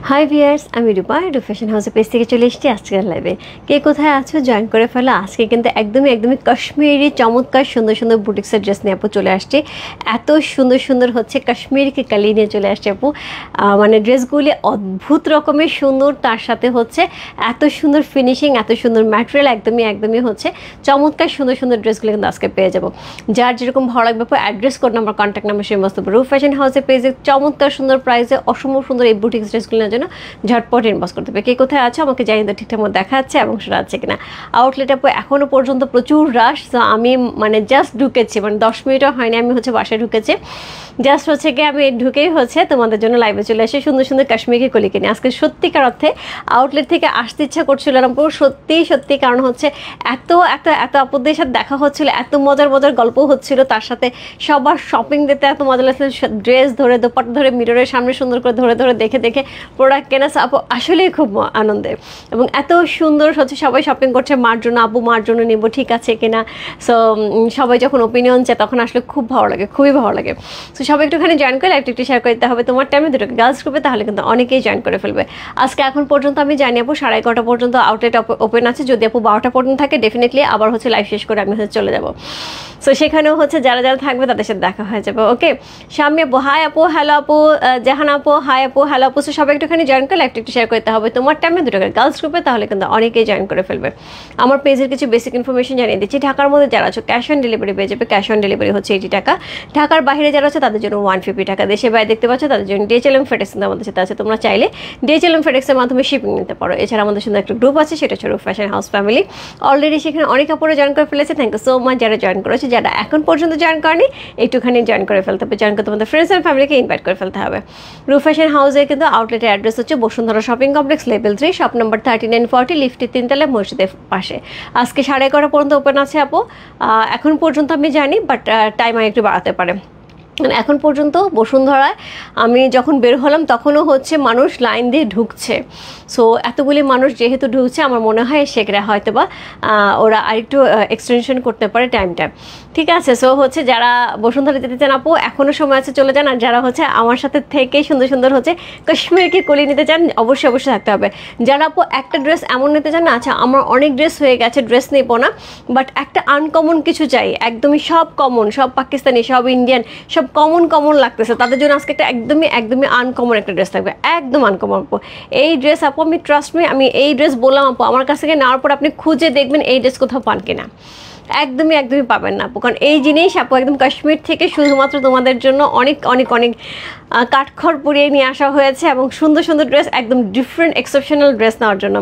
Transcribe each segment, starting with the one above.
High viewers, আমি রূপা fashion হাউসের page থেকে চলে এসেছি আজকের লাইভে। কে কোথায় আছো জয়েন করে ফেলো। আজকে কিন্তু একদমই কাশ্মীরি চমৎকার সুন্দর সুন্দর বুটিক্সের ড্রেস নিয়ে আপু চলে আসছে। এত সুন্দর সুন্দর হচ্ছে কাশ্মীরকে কালি নিয়ে চলে আসছে আপু। মানে ড্রেসগুলি অদ্ভুত রকমের সুন্দর, তার সাথে হচ্ছে এত সুন্দর ফিনিশিং, এত সুন্দর ম্যাটেরিয়াল, একদমই হচ্ছে চমৎকার সুন্দর সুন্দর ড্রেসগুলো কিন্তু আজকে পেয়ে যাবো। যার যেরকম ভালো লাগবে আপু address code number, contact number সমস্ত রূপ ফ্যাশন হাউসের পেজে চমৎকার সুন্দর প্রাইসে অসম্ভব সুন্দর এই বুটিক্স ড্রেসগুলো জন্য ঝটপট ইনবক্স করতে হবে। কে কোথায় আছে আমাকে জানিয়ে দাও, ঠিকঠাক মতো দেখা যাচ্ছে এবং সেটা আছে কিনা। আউটলেট আপু এখনও পর্যন্ত প্রচুর রাশ। তো আমি মানে জাস্ট ঢুকেছি, মানে 10 মিনিটও হয়নি আমি হচ্ছে বাসায় ঢুকেছি। জাস্ট হচ্ছে কি আমি ঢুকেই হচ্ছে তোমাদের জন্য লাইভে চলে আসি সুন্দর সুন্দর কাশ্মীরি কলি কিনে। আজকে সত্যিকার অর্থে আউটলেট থেকে আসতে ইচ্ছা করছিল না পুরো সত্যি, কারণ হচ্ছে এত এত এত আপুদের সাথে দেখা হচ্ছিল, এত মজার গল্প হচ্ছিল, তার সাথে সবার শপিং দিতে এত মজা লাগছিল। ড্রেস ধরে দোপাট্টা ধরে মিররের সামনে সুন্দর করে ধরে দেখে প্রোডাক্ট কেনা আপু আসলেই খুব আনন্দের। এবং এত সুন্দর হচ্ছে সবাই শপিং করছে মার জন্য, আপু মার জন্য নিব ঠিক আছে কিনা। সো সবাই যখন ওপিনিয়ন চায় তখন আসলে খুব ভালো লাগে, খুবই ভালো লাগে। সো সবাই একটুখানি জয়েন করে লাইভটা একটু শেয়ার করে দিতে হবে তোমার টাইমে, দুটোকে গার্লস গ্রুপে, তাহলে কিন্তু অনেকেই জয়েন করে ফেলবে। আজকে এখন পর্যন্ত আমি জানি আপু 11:30 পর্যন্ত আউটলেট ওপেন আছে। যদি আপু 12টা পর্যন্ত থাকে ডেফিনেটলি আবার হচ্ছে লাইভ শেষ করে আমি হচ্ছে চলে যাবো। সো সেখানেও হচ্ছে যারা থাকবে তাদের সাথে দেখা হয়ে যাবে। ওকে, শাম্মী আপু হাই আপু, হ্যালো আপু, জাহান আপু হাই আপু, হ্যালো আপু। সো সবাই একটুখানি জয়েন করে লাইভটা একটু শেয়ার করতে হবে তোমার টাইমে, দুটোকে গার্লস গ্রুপে, তাহলে কিন্তু অনেকেই জয়েন করে ফেলবে। আমার পেজের কিছু বেসিক ইনফরমেশন জানিয়ে দিচ্ছি। ঢাকার মধ্যে যারা আছো ক্যাশ অন ডেলিভারি পেয়ে যাবে। ক্যাশ অন ডেলিভারি হচ্ছে 80 টাকা। ঢাকার বাইরে যারা আছে তাদের জন্য 150 টাকা। দেশে বাইরে দেখতে পাচ্ছ তাদের জন্য DHL এবং FedEx আমাদের সাথে আছে। তোমরা চাইলে DHL এবং FedEx এর মাধ্যমে শিপিং নিতে পারো। এছাড়া আমাদের সুন্দর একটা গ্রুপ আছে, সেটা হচ্ছে রূপ ফ্যাশন হাউস ফ্যামিলি। অলরেডি সেখানে অনেক আপুরা জয়েন করে ফেলেছে। থ্যাংক ইউ সো মাচ যারা জয়েন করেছে। যারা এখন পর্যন্ত জয়েন করেনি একটুখানি জয়েন করে ফেলতে হবে। জয়েন করে তোমাদের ফ্রেন্ডস অ্যান্ড ফ্যামিলিকে ইনভাইট করে ফেলতে হবে। রূপ ফ্যাশন হাউসে কিন্তু আউটলেটের অ্যাড্রেস হচ্ছে Bashundhara shopping complex level 3, shop number 3940, লিফটের 3 তলায় মসজিদের পাশে। আজকে 11:30 পর্যন্ত ওপেন আছে আপু, এখন পর্যন্ত আমি জানি, বাট টাইম একটু বাড়াতে পারে। এখন পর্যন্ত বসুন্ধরায় আমি যখন বের হলাম তখনও হচ্ছে মানুষ লাইন দিয়ে ঢুকছে। সো এতগুলি মানুষ যেহেতু ঢুকছে আমার মনে হয় সেখানে হয়তো বা ওরা আরেকটু এক্সটেনশন করতে পারে টাইমটা। ঠিক আছে, সো হচ্ছে যারা বসুন্ধরা যেতে চান আপু এখনও সময় আছে, চলে যান। আর যারা হচ্ছে আমার সাথে থেকে সুন্দর হচ্ছে কাশ্মীরকে কলি নিতে চান অবশ্যই থাকতে হবে। যারা আপু একটা ড্রেস এমন নিতে চান না, আচ্ছা আমার অনেক ড্রেস হয়ে গেছে, ড্রেস নেব না, বাট একটা আনকমন কিছু চাই, একদমই সব কমন, সব পাকিস্তানি, সব ইন্ডিয়ান, সব কমন লাগতেছে, তাদের জন্য আজকে একটা একদমই আনকমন একটা ড্রেস থাকবে, একদম আনকমন আপু। এই ড্রেস আপু আমি ট্রাস্ট মি, আমি এই ড্রেস বললাম আপু, আমার কাছ থেকে নেওয়ার পর আপনি খুঁজে দেখবেন এই ড্রেস কোথাও পান কিনা। একদমই পাবেন না আপু, কারণ এই জিনিস আপু একদম কাশ্মীর থেকে শুধুমাত্র তোমাদের জন্য অনেক কাঠখড় পুড়িয়ে নিয়ে আসা হয়েছে, এবং সুন্দর ড্রেস, একদম ডিফারেন্ট এক্সেপশনাল ড্রেস নেওয়ার জন্য।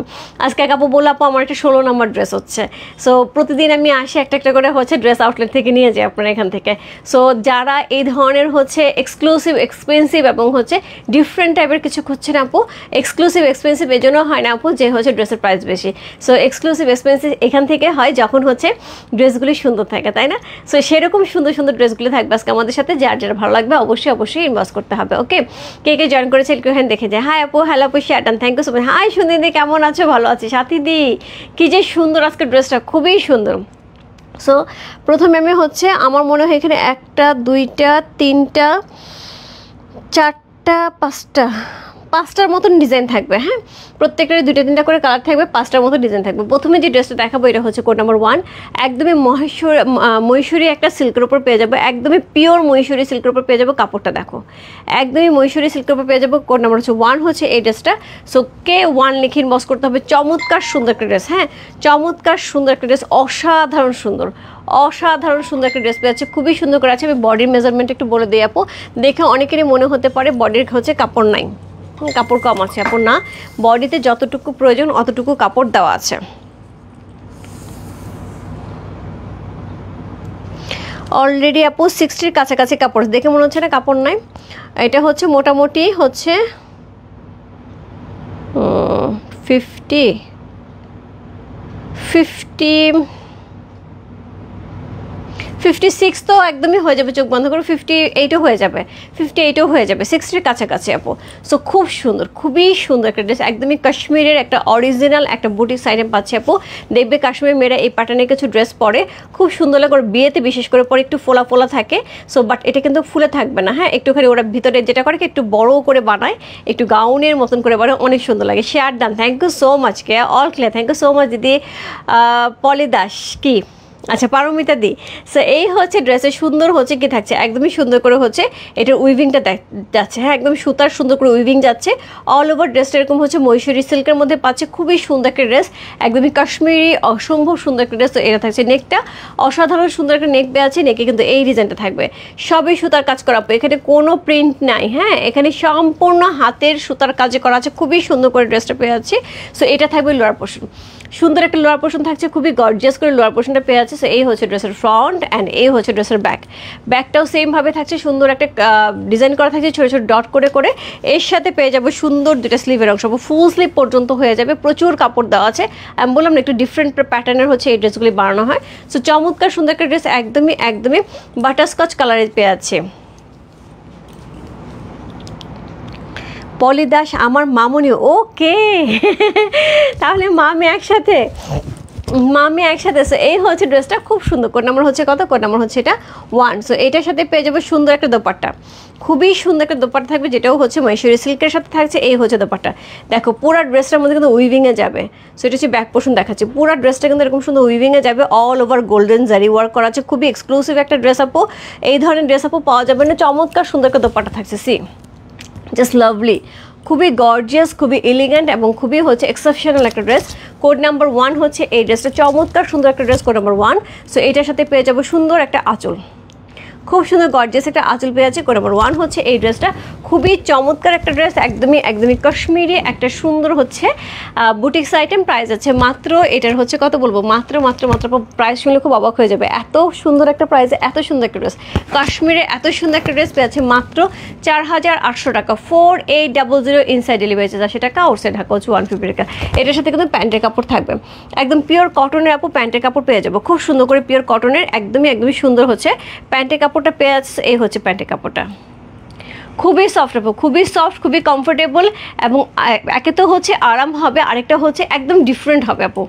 আজকে এক আপু বললো আপু আমার একটা 16 নম্বর ড্রেস হচ্ছে। সো প্রতিদিন আমি আসি একটা করে হচ্ছে ড্রেস আউটলেট থেকে নিয়ে যাই আপনার এখান থেকে। সো যারা এই ধরনের হচ্ছে এক্সক্লুসিভ এক্সপেন্সিভ এবং হচ্ছে ডিফারেন্ট টাইপের কিছু খুঁজছেন আপু, এক্সক্লুসিভ এক্সপেন্সিভ এই জন্য হয় না আপু যে হচ্ছে ড্রেসের প্রাইস বেশি। সো এক্সক্লুসিভ এক্সপেন্সিভ এখান থেকে হয় যখন হচ্ছে ড্রেসগুলি সুন্দর থাকে, তাই না? সো সেরকম সুন্দর ড্রেসগুলি থাকবে আজকে আমাদের সাথে। যার ভালো লাগবে অবশ্যই ইনবক্স করতে হবে। ওকে, কে জয়েন করেছে একটুখানি দেখে যায়। হাই আপু, হ্যালো আপু, শ্যাটান, thank you so much. Hi সুন্দরী, কেমন আছো? ভালো আছি। সাথী দি, কি যে সুন্দর আজকে ড্রেসটা, খুবই সুন্দর। সো প্রথমে আমি হচ্ছে আমার মনে হয় এখানে 1টা 2টা 3টা 4টা 5টার মতন ডিজাইন থাকবে। হ্যাঁ, প্রত্যেকটারই 2টা 3টা করে কালার থাকবে, 5টার মতো ডিজাইন থাকবে। প্রথমে যে ড্রেসটা দেখাবো এটা হচ্ছে কোড নাম্বার 1, একদমই মহীশূরি একটা সিল্কের উপর পেয়ে যাবো, একদমই পিওর মহীশূরি সিল্কের উপর পেয়ে যাবো। কাপড়টা দেখো, একদমই মহীশূরি সিল্কের উপর পেয়ে যাবো। কোড নাম্বার হচ্ছে 1 হচ্ছে এই ড্রেসটা। সো কে 1 লিখে ইনবক্স করতে হবে। চমৎকার সুন্দর একটা ড্রেস, হ্যাঁ চমৎকার সুন্দর একটা ড্রেস, অসাধারণ সুন্দর একটা ড্রেস পেয়েছে, খুবই সুন্দর করে আছে। আমি বডির মেজারমেন্ট একটু বলে দিই আপু, দেখে অনেকেরই মনে হতে পারে বডির হচ্ছে কাপড় নাই, কাপড় কম আছে আপু, না, বডিতে যতটুকু প্রয়োজন অতটুকু কাপড় দেওয়া আছে। অলরেডি আপু 60-র কাছাকাছি কাপড়, দেখে মনে হচ্ছে না কাপড় নাই। এটা হচ্ছে মোটামুটি হচ্ছে 50 56 তো একদমই হয়ে যাবে, চোখ বন্ধ করে 58ও হয়ে যাবে, 58ও হয়ে যাবে, 60-এর কাছাকাছি আপু। সো খুব সুন্দর, খুবই সুন্দর একটা ড্রেস, একদমই কাশ্মীরের একটা অরিজিনাল একটা বুটিক্স আইটেম পাচ্ছে আপু। দেখবে কাশ্মীর মেয়েরা এই প্যাটার্নের কিছু ড্রেস পরে খুব সুন্দর লাগে, ওর বিয়েতে বিশেষ করে পরে একটু ফোলা ফোলা থাকে। সো বাট এটা কিন্তু ফুলে থাকবে না, হ্যাঁ, একটুখানি ওরা ভিতরে যেটা করে একটু বড় করে বানায়, একটু গাউনের মতন করে বানায়, অনেক সুন্দর লাগে। Share done, thank you so much কে all clear, thank you so much দিদি। পলি দাস কি, আচ্ছা পারমিতা দি। সো এই হচ্ছে ড্রেসে সুন্দর হচ্ছে কি থাকছে, একদমই সুন্দর করে হচ্ছে এটার উইভিংটা যাচ্ছে, হ্যাঁ একদম সুতার সুন্দর করে উইভিং যাচ্ছে। অল ওভার ড্রেসটা এরকম হচ্ছে মৈশুরি সিল্কের মধ্যে পাচ্ছে, খুবই সুন্দর একটা ড্রেস, একদমই কাশ্মীরি অসম্ভব সুন্দর একটা ড্রেস। তো এটা থাকছে নেকটা, অসাধারণ সুন্দর একটা নেক পেয়ে আছে, নেকে কিন্তু এই ডিজাইনটা থাকবে, সবই সুতার কাজ করা, এখানে কোনো প্রিন্ট নাই, হ্যাঁ এখানে সম্পূর্ণ হাতের সুতার কাজে করা আছে, খুবই সুন্দর করে ড্রেসটা পেয়ে যাচ্ছে। সো এটা থাকবে লোয়ার পোর্শন, সুন্দর একটা লোয়ার পোর্শন থাকছে, খুবই গর্জিয়াস করে লোয়ার পোর্শনটা পেয়ে আছে। সো এই হচ্ছে ড্রেসের ফ্রন্ট অ্যান্ড এই হচ্ছে ড্রেসের ব্যাকটাও সেমভাবে থাকছে, সুন্দর একটা ডিজাইন করা থাকছে ছোটো ছোটো ডট করে করে। এর সাথে পেয়ে যাবে সুন্দর দুটো স্লিভের অংশ, ফুল স্লিভ পর্যন্ত হয়ে যাবে, প্রচুর কাপড় দেওয়া আছে। আমি বললাম না একটু ডিফারেন্ট প্যাটার্নের হচ্ছে এই ড্রেসগুলি বানানো হয়। সো চমৎকার সুন্দর একটা ড্রেস, একদমই একদমই বাটারস্কচ কালারে পেয়ে আছে। পলি দাস আমার মামুনি, ওকে তাহলে মামি একসাথে, মামি একসাথে। সো এই হচ্ছে ড্রেসটা, খুব সুন্দর। কোড নাম্বার হচ্ছে কত? কোড নাম্বার হচ্ছে এটা 1। সো এটার সাথে পেয়ে যাবে সুন্দর একটা দোপাট্টা, খুবই সুন্দর একটা দোপাট্টা থাকবে, যেটাও হচ্ছে মহেশ্বরী সিল্কের সাথে থাকছে। এই হচ্ছে দোপাট্টা, দেখো পুরো ড্রেসটার মধ্যে কিন্তু উইভিংয়ে যাবে। সো এটা হচ্ছে ব্যাক পোর্শন দেখাচ্ছে, পুরো ড্রেসটা কিন্তু এরকম সুন্দর উইভিংয়ে যাবে, অল ওভার গোল্ডেন জারি ওয়ার্ক করা আছে, খুবই এক্সক্লুসিভ একটা ড্রেস আপু। এই ধরনের ড্রেস আপু পাওয়া যাবে না, চমৎকার সুন্দর একটা দোপাট্টা থাকছে, সি জাস্ট লাভলি, খুবই গর্জিয়াস, খুবই এলিগেন্ট এবং খুবই হচ্ছে এক্সেপশনাল একটা ড্রেস। কোড নাম্বার 1 হচ্ছে এই ড্রেসটা, চমৎকার সুন্দর একটা ড্রেস, কোড নাম্বার 1। সো এটার সাথে পেয়ে যাবো সুন্দর একটা আঁচল, খুব সুন্দর গর্জিয়াস একটা আঁচল পেয়ে আছে। কোড নাম্বার 1 হচ্ছে এই ড্রেসটা, খুবই চমৎকার একটা ড্রেস, একদমই একদমই কাশ্মীরি একটা সুন্দর হচ্ছে বুটিক্স আইটেম। প্রাইস আছে মাত্র, এটার হচ্ছে কত বলবো, মাত্র মাত্র মাত্র প্রাইস শুনলে খুব অবাক হয়ে যাবে, এত সুন্দর একটা প্রাইসে এত সুন্দর একটা ড্রেস, কাশ্মীরে এত সুন্দর একটা ড্রেস পেয়ে আছে মাত্র 4800 টাকা, 4800 ইনসাইড ডেলিভারি চার্জ 80 টাকা, আউটসাইড ঢাকা হচ্ছে 150 টাকা। এটার সাথে কিন্তু প্যান্টের কাপড় থাকবে, একদম পিওর কটনের আপু প্যান্টের কাপড় পেয়ে যাবো, খুব সুন্দর করে পিওর কটনের, একদমই একদমই সুন্দর হচ্ছে প্যান্টের কাপড়টা পেয়ে আছে। এই হচ্ছে প্যান্টের কাপড়টা, খুবই সফট আপু, খুবই সফট, খুবই কমফোর্টেবল এবং একে তো হচ্ছে আরাম হবে, আরেকটা হচ্ছে একদম ডিফারেন্ট হবে আপু।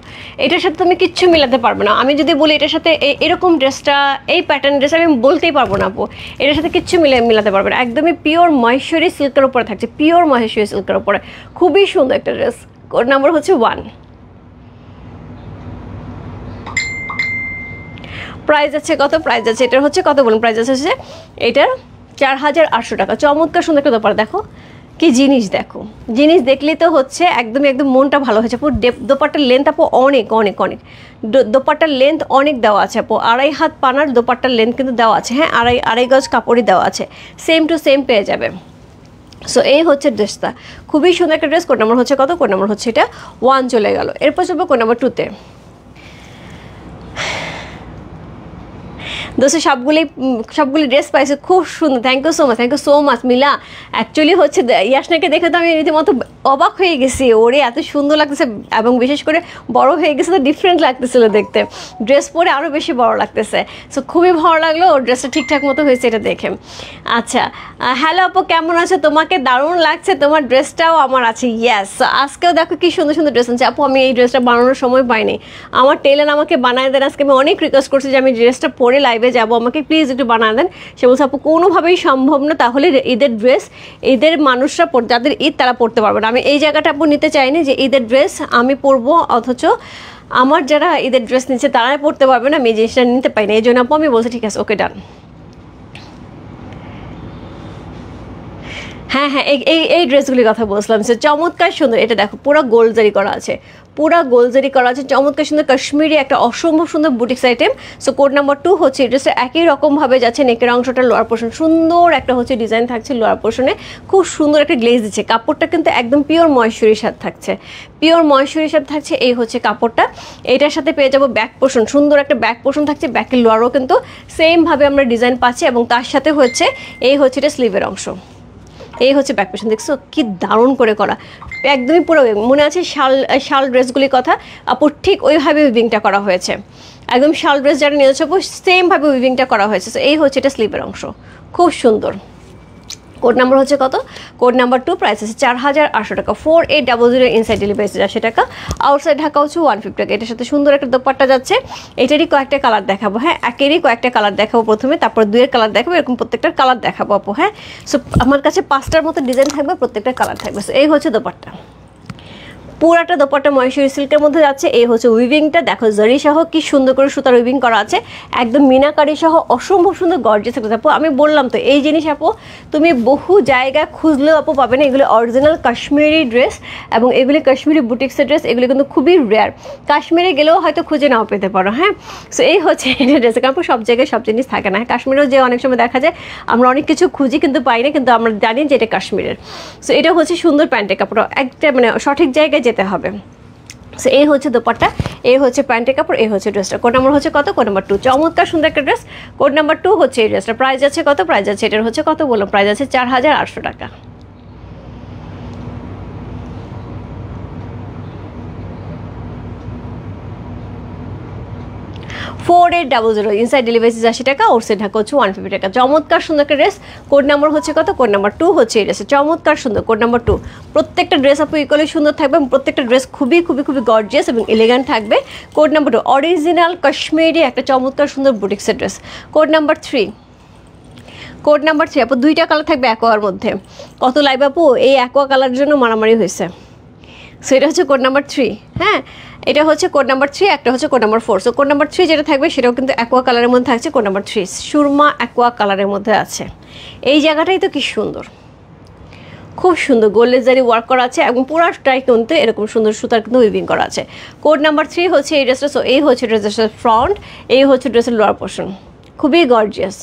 এটার সাথে তুমি কিচ্ছু মিলাতে পারবে না, আমি যদি বলি এটার সাথে এরকম ড্রেসটা, এই প্যাটার্ন ড্রেস আমি বলতেই পারবো না আপু, এটার সাথে কিচ্ছু মিলাতে পারবে না, একদমই পিওর মহেশ্বরী সিল্কের উপরে থাকছে, পিওর মহেশ্বরী সিল্কের উপরে, খুবই সুন্দর একটা ড্রেস। কোড নাম্বার হচ্ছে 1। প্রাইস আছে কত? প্রাইস আছে এটার হচ্ছে কত বলুন, প্রাইস আছে এটার 4800 টাকা। চমৎকার সুন্দর একটা দোপাট্টা, দেখো কি জিনিস, দেখো জিনিস দেখলেই তো হচ্ছে একদমই একদম মনটা ভালো হয়েছে আপু। দোপাট্টার লেন্থ আপু অনেক অনেক অনেক, দোপাট্টার লেন্থ অনেক দেওয়া আছে আপু, 2.5 হাত পানার দোপাট্টার লেন্থ কিন্তু দেওয়া আছে, হ্যাঁ আড়াই গজ কাপড়ই দেওয়া আছে, সেম টু সেম পেয়ে যাবে। সো এই হচ্ছে ড্রেসটা, খুবই সুন্দর একটা ড্রেস। কোড নাম্বার হচ্ছে কত? কোড নাম্বার হচ্ছে এটা 1 চলে গেল। এরপর চলবো কোড নাম্বার 2-তে। দোস্ত সবগুলি ড্রেস পাইছে, খুব সুন্দর, thank you so much Mila. Actually হচ্ছে ইয়াসনাকে দেখে তো আমি রীতিমতো অবাক হয়ে গেছি, ওরে এত সুন্দর লাগতেছে এবং বিশেষ করে বড় হয়ে গেছে তো ডিফারেন্ট লাগতেছিল দেখতে, ড্রেস পরে আরও বেশি বড় লাগতেছে। সো খুবই ভালো লাগলো, ওর ড্রেসটা ঠিকঠাক মতো হয়েছে এটা দেখে। আচ্ছা হ্যালো আপু, কেমন আছো? তোমাকে দারুণ লাগছে, তোমার ড্রেসটাও আমার আছে। ইয়েস, আজকেও দেখো কি সুন্দর সুন্দর ড্রেস আছে আপু, আমি এই ড্রেসটা বানানোর সময় পাইনি, আমার টেলার আমাকে বানায় দেন। আজকে আমি অনেক রিকোয়েস্ট করছি যে আমি ড্রেসটা পরে লাইভে যাবো, আমাকে প্লিজ একটু বানিয়ে দেন। সে বলছে আপু কোনোভাবেই সম্ভব না, তাহলে ঈদের ড্রেস ঈদের মানুষরা যাদের ঈদ তারা পরতে পারবে না। আমি এই জায়গাটা আপু নিতে চাইনি যে ঈদের ড্রেস আমি পরবো অথচ আমার যারা ঈদের ড্রেস নিচ্ছে তারাই পরতে পারবে না, আমি এই জিনিসটা নিতে পাই না, এই জন্য আপু আমি বলছি ঠিক আছে ওকে ডান। হ্যাঁ হ্যাঁ, এই ড্রেসগুলির কথা বলছিলাম, সে চমৎকার সুন্দর। এটা দেখো পুরো গোলজারি করা আছে, পুরা গোলজারি করা আছে, চমৎকার সুন্দর কাশ্মীরি একটা অসম্ভব সুন্দর boutiques item. So code number 2 হচ্ছে এই ড্রেসটা একই রকমভাবে যাচ্ছে, নেকের অংশটা লোয়ার পোর্শন সুন্দর একটা হচ্ছে ডিজাইন থাকছে, লোয়ার পোর্শনে খুব সুন্দর একটা গ্লেজ দিচ্ছে, কাপড়টা কিন্তু একদম পিওর ময়েশ্চারির সাথে থাকছে, পিওর ময়েশ্চারির সাথে থাকছে। এই হচ্ছে কাপড়টা, এটার সাথে পেয়ে যাবো ব্যাক পোর্শন, সুন্দর একটা ব্যাক পোর্শন থাকছে, ব্যাকের লোয়ারও কিন্তু সেমভাবে আমরা ডিজাইন পাচ্ছি এবং তার সাথে হচ্ছে এই হচ্ছে এটা স্লিভের অংশ, এই হচ্ছে ব্যাক পোর্শন, দেখছো কি দারুণ করে করা, একদমই পুরো মনে আছে শাল ড্রেসগুলির কথা আপু, ঠিক ওইভাবে উইভিংটা করা হয়েছে, একদম শাল ড্রেস যারা নিয়েছে আপু সেমভাবে উইভিংটা করা হয়েছে। তো এই হচ্ছে এটা স্লিপের অংশ, খুব সুন্দর। কোড নাম্বার হচ্ছে কত? কোড নাম্বার 2, প্রাইস আছে 4800 টাকা, 4800 ইনসাইড ডেলিভারি 80 টাকা, আউটসাইড ঢাকা হচ্ছে 150 টাকা। এটার সাথে সুন্দর একটা দোপাট্টা যাচ্ছে, এটারই কয়েকটা কালার দেখাবো, হ্যাঁ একেরই কয়েকটা কালার দেখাবো প্রথমে, তারপর 2 কালার দেখাবো, এরকম প্রত্যেকটার কালার দেখাবো আপু, হ্যাঁ। সো আমার কাছে 5টার মতো ডিজাইন থাকবে, প্রত্যেকটা কালার থাকবে। সো এই হচ্ছে দোপাট্টা, পুরাটা দোপাট্টা মহেশ্বরী সিল্কের মধ্যে যাচ্ছে। এই হচ্ছে উইভিংটা, দেখো জরি সহ কি সুন্দর করে সুতার উইভিং করা আছে, একদম মিনাকারি সহ অসম্ভব সুন্দর গর্জিয়াস একটা আপু। আমি বললাম তো এই জিনিস আপু তুমি বহু জায়গায় খুঁজলেও আপু পাবে না, এগুলো অরিজিনাল কাশ্মীরি ড্রেস এবং এগুলি কাশ্মীরি বুটিক্সের ড্রেস, এগুলি কিন্তু খুবই রেয়ার, কাশ্মীরে গেলেও হয়তো খুঁজে নাও পেতে পারো, হ্যাঁ। সো এই হচ্ছে এটা ড্রেস, কারণ সব জায়গায় সব জিনিস থাকে না, কাশ্মীরেও যে অনেক সময় দেখা যায় আমরা অনেক কিছু খুঁজি কিন্তু পাই না, কিন্তু আমরা জানি যে এটা কাশ্মীরের। সো এটা হচ্ছে সুন্দর প্যান্টের কাপড়, একটা মানে সঠিক জায়গায় যেতে হবে। সো এই হচ্ছে দোপাট্টা, এই হচ্ছে প্যান্টের কাপড়, এই হচ্ছে ড্রেসটা। কোড নাম্বার হচ্ছে কত? কোড নাম্বার 2, চমৎকার সুন্দর একটা ড্রেস। কোড নাম্বার 2 হচ্ছে এই ড্রেসটা, প্রাইস আছে কত? প্রাইস আছে এটার হচ্ছে কত বললাম, প্রাইস আছে 4800 টাকা। ইনসাইড ডেলিভারি 80 টাকা, আউটসাইড ঢাকা হচ্ছে 150 টাকা। চমৎকার সুন্দর একটা ড্রেস। কোড নাম্বার হচ্ছে কত? কোড নাম্বার 2 হচ্ছে এই ড্রেসে, চমৎকার সুন্দর। কোড নাম্বার 2, প্রত্যেকটা ড্রেস আপু ইকুয়ালি সুন্দর থাকবে, প্রত্যেকটা ড্রেস খুবই খুবই খুবই গর্জিয়াস এবং এলিগেন্ট থাকবে। কোড নাম্বার 2, অরিজিনাল কাশ্মীরি একটা চমৎকার সুন্দর বুটিক্সের dress. Code number 3, code number 3 আপু 2টা কালার থাকবে অ্যাকোয়ার মধ্যে। কত লাইভ আপু এই অ্যাকোয়া কালারের জন্য মারামারি হয়েছে। সো এটা হচ্ছে কোড নাম্বার 3, হ্যাঁ এটা হচ্ছে কোড নাম্বার 3, একটা হচ্ছে code number 4। So code number 3 যেটা থাকবে সেটাও কিন্তু অ্যাকোয়া কালারের মধ্যে থাকছে। কোড নাম্বার 3 সুরমা অ্যাকোয়া কালারের মধ্যে আছে, এই জায়গাটাই তো কি সুন্দর, খুব সুন্দর গোল্ডেন জারি ওয়ার্ক করা আছে এবং পুরাটাই কিন্তু এরকম সুন্দর সুতার কিন্তু উইভিং করা আছে। কোড নাম্বার 3 হচ্ছে এই ড্রেসটা। সো এই হচ্ছে ড্রেসের ফ্রন্ট, এই হচ্ছে ড্রেসের লোয়ার পোর্শন, খুবই গর্জিয়াস,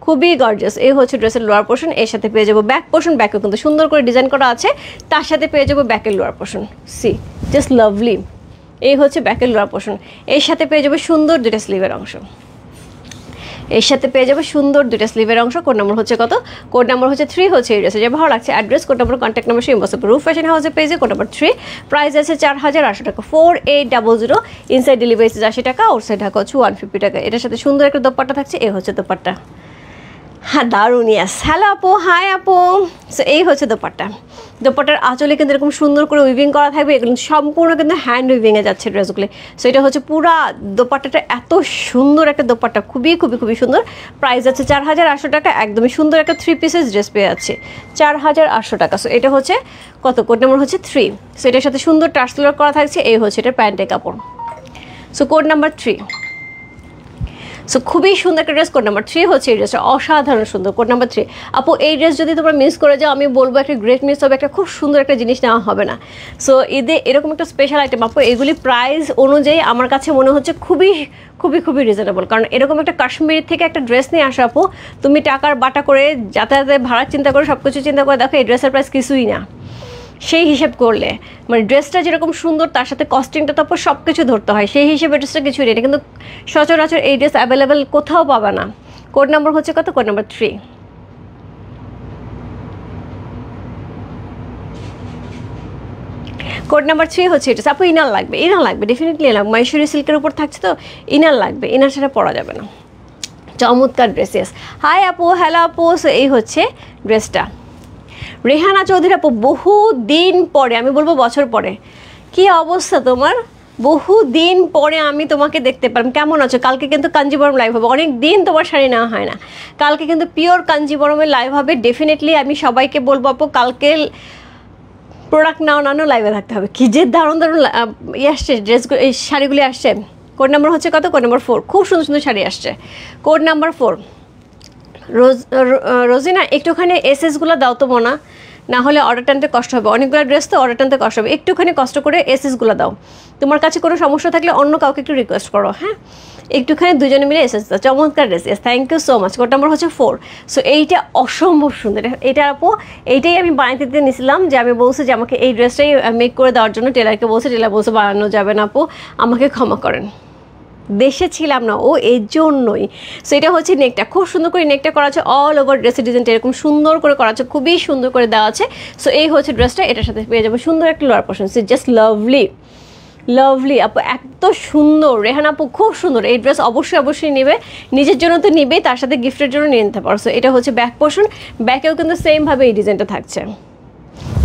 খুবই গর্জিয়াস। এই হচ্ছে ড্রেসের লোয়ার পোর্শন, এর সাথে পেয়ে যাবো ব্যাক পোর্শন, ব্যাকে কিন্তু সুন্দর করে ডিজাইন করা আছে, তার সাথে পেয়ে যাবো ব্যাকের lower portion, see just lovely. এই হচ্ছে ব্যাকের লোয়ার পোর্শন, এর সাথে পেয়ে যাবো সুন্দর 2টা স্লিভের অংশ, এর সাথে পেয়ে যাবে সুন্দর 2টা স্লিভের অংশ। কোড নাম্বার হচ্ছে কত? কোড নাম্বার হচ্ছে 3 হচ্ছে এই ড্রেসে। যে ভালো লাগছে address, code number, contact number, সেই ইম্পসিবল রূপ ফ্যাশন হাউসের পেজে। কোড নাম্বার 3, প্রাইস আছে 4800 টাকা, 4800, ইনসাইড ডেলিভারি 80 টাকা, আউটসাইড ঢাকা হচ্ছে 150 টাকা। এটার সাথে সুন্দর একটা দোপাট্টা থাকছে, এই হচ্ছে দোপাট্টা, হ্যাঁ দারুণ। ইয়াস, হ্যালো আপু, হাই আপু। সো এই হচ্ছে দোপাট্টা, দোপাট্টার আঁচলে কিন্তু এরকম সুন্দর করে উইভিং করা থাকবে, এগুলো সম্পূর্ণ কিন্তু হ্যান্ড উইভিংয়ে যাচ্ছে ড্রেসগুলি। সো এটা হচ্ছে পুরা দোপাট্টাটা এত সুন্দর একটা দোপাট্টা, খুবই খুবই খুবই সুন্দর। প্রাইস আছে 4800 টাকা, একদমই সুন্দর একটা 3 পিসেস ড্রেস পেয়ে যাচ্ছে 4800 টাকা। সো এটা হচ্ছে কত? কোড নাম্বার হচ্ছে 3। সো এটার সাথে সুন্দর টার্সেল করা থাকছে, এই হচ্ছে এটা প্যান্টের কাপড়। সো কোড নাম্বার 3, সো খুবই সুন্দর একটা ড্রেস। কোড নাম্বার 3 হচ্ছে এই ড্রেসটা, অসাধারণ সুন্দর। কোড নাম্বার 3 আপু এই ড্রেস যদি তোমরা মিস করে যাও আমি বলবো একটা গ্রেট মিস হবে, একটা খুব সুন্দর একটা জিনিস নেওয়া হবে না। সো ঈদে এরকম একটা স্পেশাল আইটেম আপু, এগুলি প্রাইস অনুযায়ী আমার কাছে মনে হচ্ছে খুবই খুবই খুবই রিজনেবল, কারণ এরকম একটা কাশ্মীর থেকে একটা ড্রেস নিয়ে আসা আপু, তুমি টাকার বাটা করে যাতায়াতের ভাড়া চিন্তা করে সব কিছু চিন্তা করে দেখো এই ড্রেসের প্রাইস কিছুই না। সেই হিসেব করলে মানে ড্রেসটা যেরকম সুন্দর তার সাথে কস্টিংটা তারপর সব কিছু ধরতে হয়, সেই হিসেবে ড্রেসটা কিছু নেই, কিন্তু সচরাচর এই ড্রেস অ্যাভেলেবেল কোথাও পাবে না। কোড নাম্বার হচ্ছে কত? Code number 3। কোড নাম্বার 3 হচ্ছে এটা। আপু ইনার লাগবে, ইনার লাগবে, ডেফিনেটলি লাগবে, মহেশ্বরী সিল্কের উপর থাকছে তো ইনার লাগবে, ইনার ছাড়া পরা যাবে না। চমৎকার ড্রেস। ইয়েস, হাই আপু, হ্যালো আপু। সো এই হচ্ছে ড্রেসটা। রেহানা চৌধুরী আপু বহু দিন পরে, আমি বলবো বছর পরে, কি অবস্থা তোমার? বহু দিন পরে আমি তোমাকে দেখতে পারলাম, কেমন আছো? কালকে কিন্তু কাঞ্জিবরম লাইভ হবে, অনেক দিন তোমার শাড়ি নেওয়া হয় না, কালকে কিন্তু পিওর কাঞ্জিবরমের লাইভ হবে। ডেফিনেটলি আমি সবাইকে বলবো আপু কালকে প্রোডাক্ট নাও লাইভে থাকতে হবে। কি যে দারুণ দারুণ ইয়ে আসছে ড্রেসগুলো, এই শাড়িগুলি আসছে। কোড নাম্বার হচ্ছে কত? কোড নাম্বার 4, খুব সুন্দর সুন্দর শাড়ি আসছে। কোড নাম্বার 4, রোজিনা একটুখানি এসএসগুলো দাও তো মোনা, না হলে অর্ডার টানতে কষ্ট হবে, অনেকগুলো ড্রেস তো অর্ডার টানতে কষ্ট হবে, একটুখানি কষ্ট করে এসএসগুলো দাও। তোমার কাছে কোনো সমস্যা থাকলে অন্য কাউকে একটু রিকোয়েস্ট করো, হ্যাঁ একটুখানি দুজনে মিলে এসএস দাও। চমৎকার dress. Yes, thank you so much. Code number হচ্ছে 4। সো এইটা অসম্ভব সুন্দর, এটা আপু এইটাই আমি বানাইতে দিতে নিয়েছিলাম, যে আমি বলছি যে আমাকে এই ড্রেসটাই মেক করে দেওয়ার জন্য টেলারকে বলছে, টেলার বলছে বানানো যাবে না আপু, আমাকে ক্ষমা করেন। দেশে ছিলাম না, ও এর জন্যই। সো এটা হচ্ছে নেকটা, খুব সুন্দর করে নেকটা করা আছে, অল ওভার ড্রেসের ডিজাইনটা এরকম সুন্দর করে করা আছে, খুবই সুন্দর করে দেওয়া আছে। সো এই হচ্ছে ড্রেসটা, এটার সাথে পেয়ে যাবো সুন্দর একটা lower portion. So just lovely lovely আপু, এত সুন্দর। রেহান আপু খুব সুন্দর, এই ড্রেস অবশ্যই নেবে, নিজের জন্য তো নেবেই, তার সাথে গিফটের জন্য নিয়ে নিতে পারো। সো এটা হচ্ছে ব্যাক পোর্শন, ব্যাকেও কিন্তু সেমভাবে এই ডিজাইনটা থাকছে।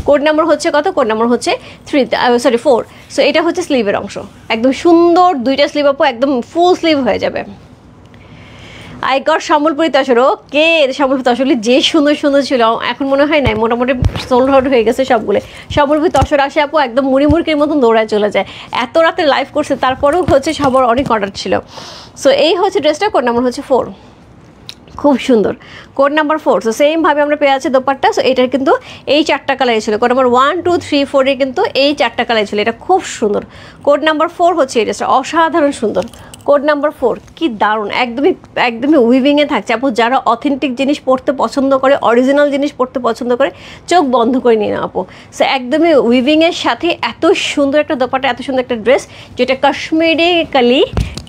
কোড নাম্বার হচ্ছে কত? কোড নাম্বার হচ্ছে 4। সো এটা হচ্ছে স্লিভের অংশ, একদম সুন্দর দুইটা স্লিভ আপু, একদম ফুল স্লিভ হয়ে যাবে। আই গট সম্বলপুরি তসর, ওকে সম্বলপুরি তসরগুলি যে সুন্দর সুন্দর ছিল, এখন মনে হয় নাই, মোটামুটি সোল্ড আউট হয়ে গেছে সবগুলো। সম্বলপুরি তসর আসে আপু, একদম মুড়ির মতন দৌড়ায় চলে যায়। এত রাতে লাইভ করছে, তারপরেও হচ্ছে সবার অনেক অর্ডার ছিল। সো এই হচ্ছে ড্রেসটা, কোড নাম্বার হচ্ছে 4, খুব সুন্দর। Code number 4। সো সেমভাবে আমরা পেয়ে আছি দোপাট্টা। সো এটার কিন্তু এই 4টা কালার ছিল, কোড নাম্বার 1 2 3 4 এর কিন্তু এই 4টা কালার ছিল, এটা খুব সুন্দর। কোড নাম্বার 4 হচ্ছে এই ড্রেসটা, অসাধারণ সুন্দর। কোড নাম্বার 4 কি দারুণ, একদমই উইভিংয়ে থাকছে আপু। যারা অথেন্টিক জিনিস পড়তে পছন্দ করে, অরিজিনাল জিনিস পড়তে পছন্দ করে, চোখ বন্ধ করে নিয়ে নাও আপু। সো একদমই উইভিংয়ের সাথে এত সুন্দর একটা দোপাট্টা, এত সুন্দর একটা ড্রেস, যেটা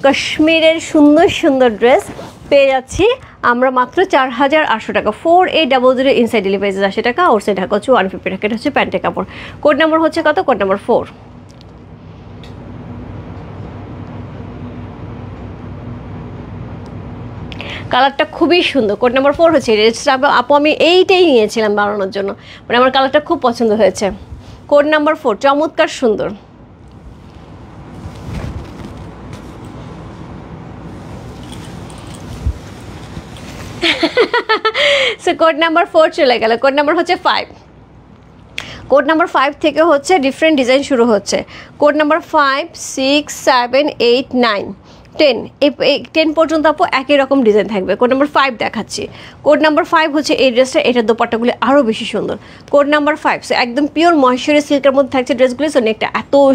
কাশ্মীরের সুন্দর সুন্দর ড্রেস পেয়ে যাচ্ছি আমরা মাত্র 4800 টাকা। 4800 ইনসাইড ডেলিভারি 80 টাকা, আউটসাইড ঢাকা হচ্ছে 150 টাকা। এটা হচ্ছে প্যান্টের কাপড়। কোড নাম্বার হচ্ছে কত? Code number 4। কালারটা খুবই সুন্দর। কোড নাম্বার 4 হচ্ছে আপু, আমি এইটাই নিয়েছিলাম বানানোর জন্য, মানে আমার কালারটা খুব পছন্দ হয়েছে। কোড নাম্বার 4 চমৎকার সুন্দর। সো কোড নাম্বার 4 চলে গেল। কোড নাম্বার হচ্ছে 5। কোড নাম্বার 5 থেকে হচ্ছে ডিফারেন্ট ডিজাইন শুরু হচ্ছে। কোড নাম্বার 5 6 7 8 9 10, এই 10 পর্যন্ত আপু একই রকম ডিজাইন থাকবে। কোড নাম্বার 5 দেখাচ্ছি। কোড নাম্বার 5 হচ্ছে এই ড্রেসটা, এটার দোপাট্টাগুলি আরও বেশি সুন্দর। Code number 5। সো একদম পিওর ময়শ্চারাইজ সিল্কের মধ্যে থাকছে ড্রেসগুলি। সো নেকটা এতই